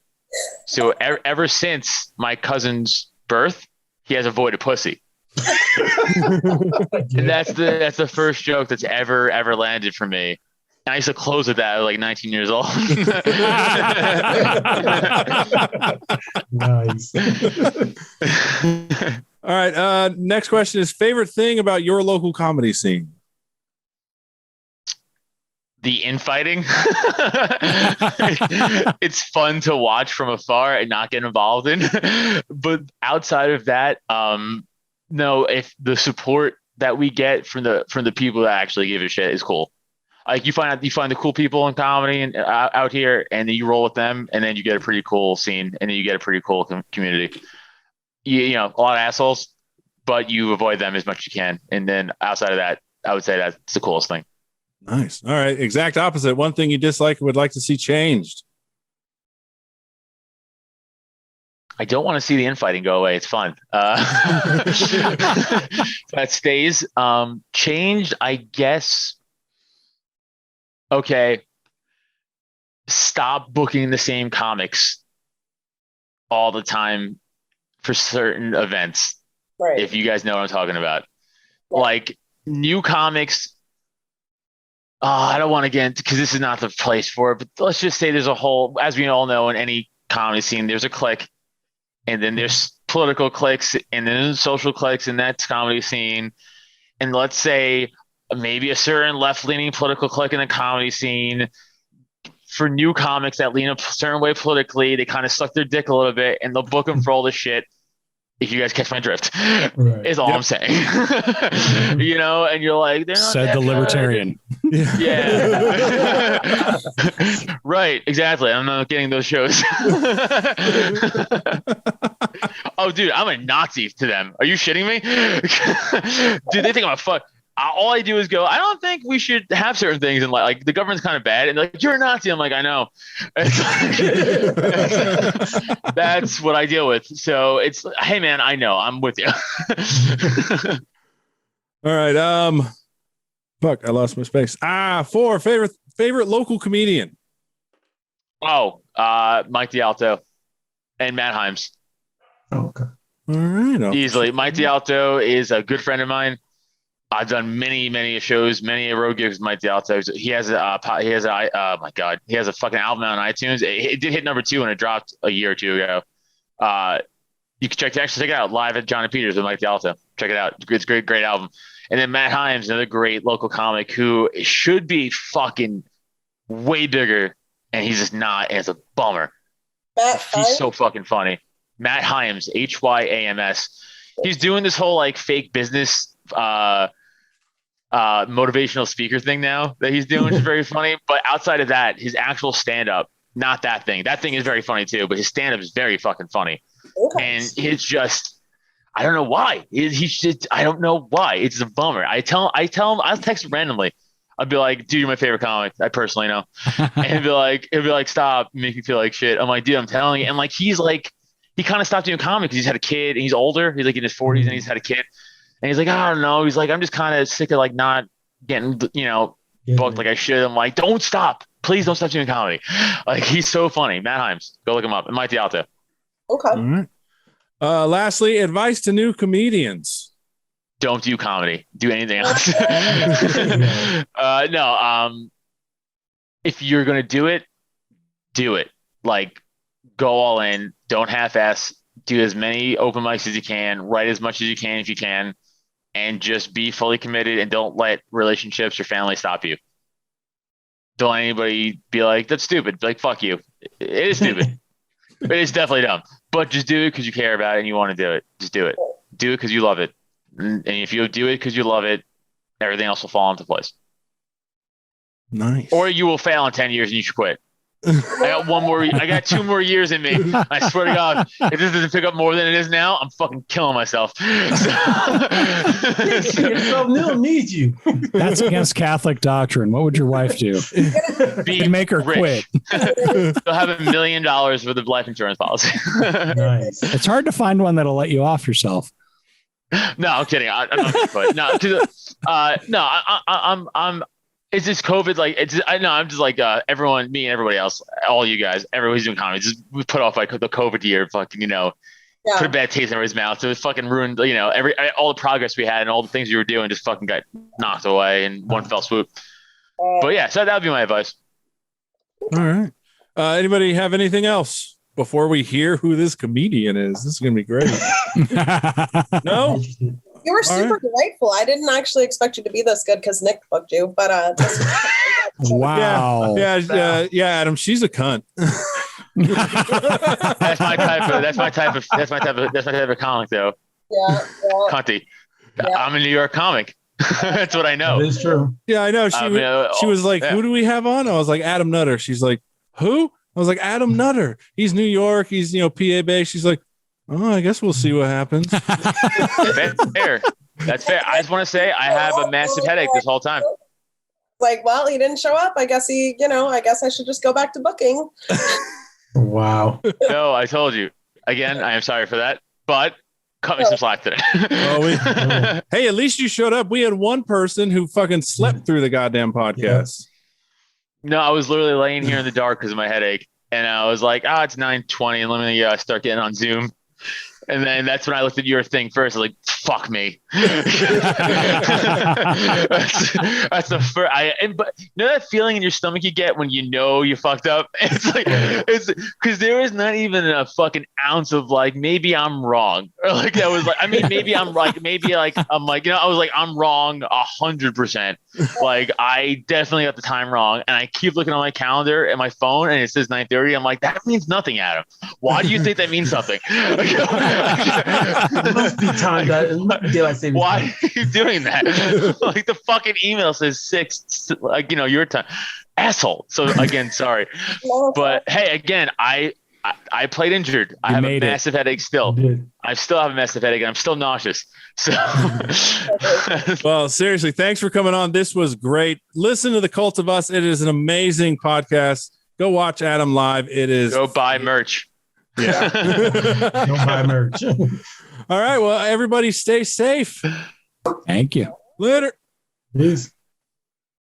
So ever since my cousin's birth, he has avoided pussy. And that's the first joke that's ever landed for me. And I used to close with that at like 19 years old. Nice. All right. Next question is favorite thing about your local comedy scene. The infighting. It's fun to watch from afar and not get involved in. But outside of that, no, if the support that we get from the people that actually give a shit is cool. Like you find the cool people in comedy and out here, and then you roll with them, and then you get a pretty cool scene, and then you get a pretty cool community. A lot of assholes, but you avoid them as much as you can. And then outside of that, I would say that's the coolest thing. Nice. All right. Exact opposite. One thing you dislike and would like to see changed. I don't want to see the infighting go away. It's fun. That stays. Changed, I guess. Okay. Stop booking the same comics all the time for certain events. Right. If you guys know what I'm talking about. Yeah. Like new comics. I don't want to get into, because this is not the place for it, but let's just say there's a whole, as we all know, in any comedy scene, there's a clique, and then there's political cliques, and then there's social cliques in that comedy scene. And let's say maybe a certain left-leaning political clique in the comedy scene, for new comics that lean a certain way politically, they kind of suck their dick a little bit, and they'll book them for all this shit. If you guys catch my drift, is all I'm saying. And you're like, they're not Said the libertarian. Yeah. Right, exactly. I'm not getting those shows. Oh, dude, I'm a Nazi to them. Are you shitting me? Dude, they think I'm a fuck. All I do is go, I don't think we should have certain things, and like the government's kind of bad, and like, you're a Nazi. I'm like, I know. That's what I deal with. So it's, hey man, I know, I'm with you. All right. Fuck, I lost my space. 4 favorite local comedian. Oh, Mike D'Alto and Matt Himes. Okay. All right. Easily. Mike D'Alto is a good friend of mine. I've done many shows, many road gigs with Mike D'Alto. He has a fucking album out on iTunes. It did hit number 2 when it dropped a year or two ago. You can check it out live at John and Peters with Mike D'Alto. Check it out. It's a great album. And then Matt Himes, another great local comic who should be fucking way bigger, and he's just not, and it's a bummer. He's so fucking funny. Matt Himes, Hyams. He's doing this whole like fake business motivational speaker thing now that he's doing, which is very funny. But outside of that, his actual stand-up, not that thing. That thing is very funny too, but his stand-up is very fucking funny. Okay. And it's just, I don't know why. He's just, I don't know why. It's a bummer. I tell him, I'll text him randomly. I'll be like, dude, you're my favorite comic. I personally know. And he'll be like, stop, make me feel like shit. I'm like, dude, I'm telling you. And like, he kind of stopped doing comedy because he's had a kid and he's older. He's like in his 40s and he's had a kid. And he's like, I don't know. He's like, I'm just kind of sick of like not getting, booked like I should. I'm like, don't stop. Please don't stop doing comedy. Like, he's so funny. Matt Himes. Go look him up. And Mike D'Alto. Okay. All right. Lastly, advice to new comedians. Don't do comedy. Do anything else. No. If you're going to do it, do it. Like, go all in. Don't half-ass. Do as many open mics as you can. Write as much as you can if you can, and just be fully committed. And don't let relationships or family stop you. Don't let anybody be like, that's stupid. Be like, fuck you. It is stupid. It is definitely dumb. But just do it because you care about it and you want to do it. Just do it. Do it because you love it. And if you do it because you love it, everything else will fall into place. Nice. Or you will fail in 10 years and you should quit. I got 2 more years in me. I swear to God, if this doesn't pick up more than it is now, I'm fucking killing myself. Neil needs you. That's against Catholic doctrine. What would your wife do? Make her rich. quit. They'll have $1 million for the life insurance policy. Nice. It's hard to find one that'll let you off yourself. No, I'm kidding. I'm not gonna quit. No, I'm. It's just COVID. Like I'm just like everyone, me and everybody else, all you guys, everyone who's doing comedy. Just we put off like the COVID year, fucking put a bad taste in everybody's mouth. So it fucking ruined all the progress we had and all the things we were doing just fucking got knocked away in one fell swoop. But yeah, so that would be my advice. All right. Anybody have anything else before we hear who this comedian is? This is gonna be great. No. You were super delightful. I didn't actually expect you to be this good because Nick booked you, but wow. Yeah, Adam, she's a cunt. That's my type of comic though. Yeah. Cunty. Yeah. I'm a New York comic. That's what I know. It's true. Yeah, I know. She was like, who do we have on? I was like, Adam Nutter. She's like, who? I was like, Adam Nutter. He's New York. He's, PA based. She's like, oh, I guess we'll see what happens. That's fair. That's fair. I just want to say I have a massive headache this whole time. Like, well, he didn't show up. I guess I guess I should just go back to booking. Wow. No, I told you. Again, I am sorry for that, but cut me some slack today. Hey, at least you showed up. We had one person who fucking slept through the goddamn podcast. No, I was literally laying here in the dark because of my headache. And I was like, it's 9:20 and let me start getting on Zoom. And then that's when I looked at your thing first. I was like, fuck me. That's the first. But you know that feeling in your stomach you get when you know you fucked up? It's like, it's because there is not even a fucking ounce of like, maybe I'm wrong. Or like, that was like, I mean, maybe I'm like, I'm like, I was like, I'm wrong 100%. Like, I definitely got the time wrong. And I keep looking on my calendar and my phone and it says 9:30. I'm like, that means nothing, Adam. Why do you think that means something? It must be time that daylight savings. Why are you doing that? Like the fucking email says 6, like your time, asshole. So again, sorry, but hey, again, I played injured. I have a massive headache still. I still have a massive headache, and I'm still nauseous. So, well, seriously, thanks for coming on. This was great. Listen to The Cult of Us. It is an amazing podcast. Go watch Adam live. It is. Go buy merch. Yeah. Don't buy merch. All right. Well, everybody stay safe. Thank you. Later. Peace.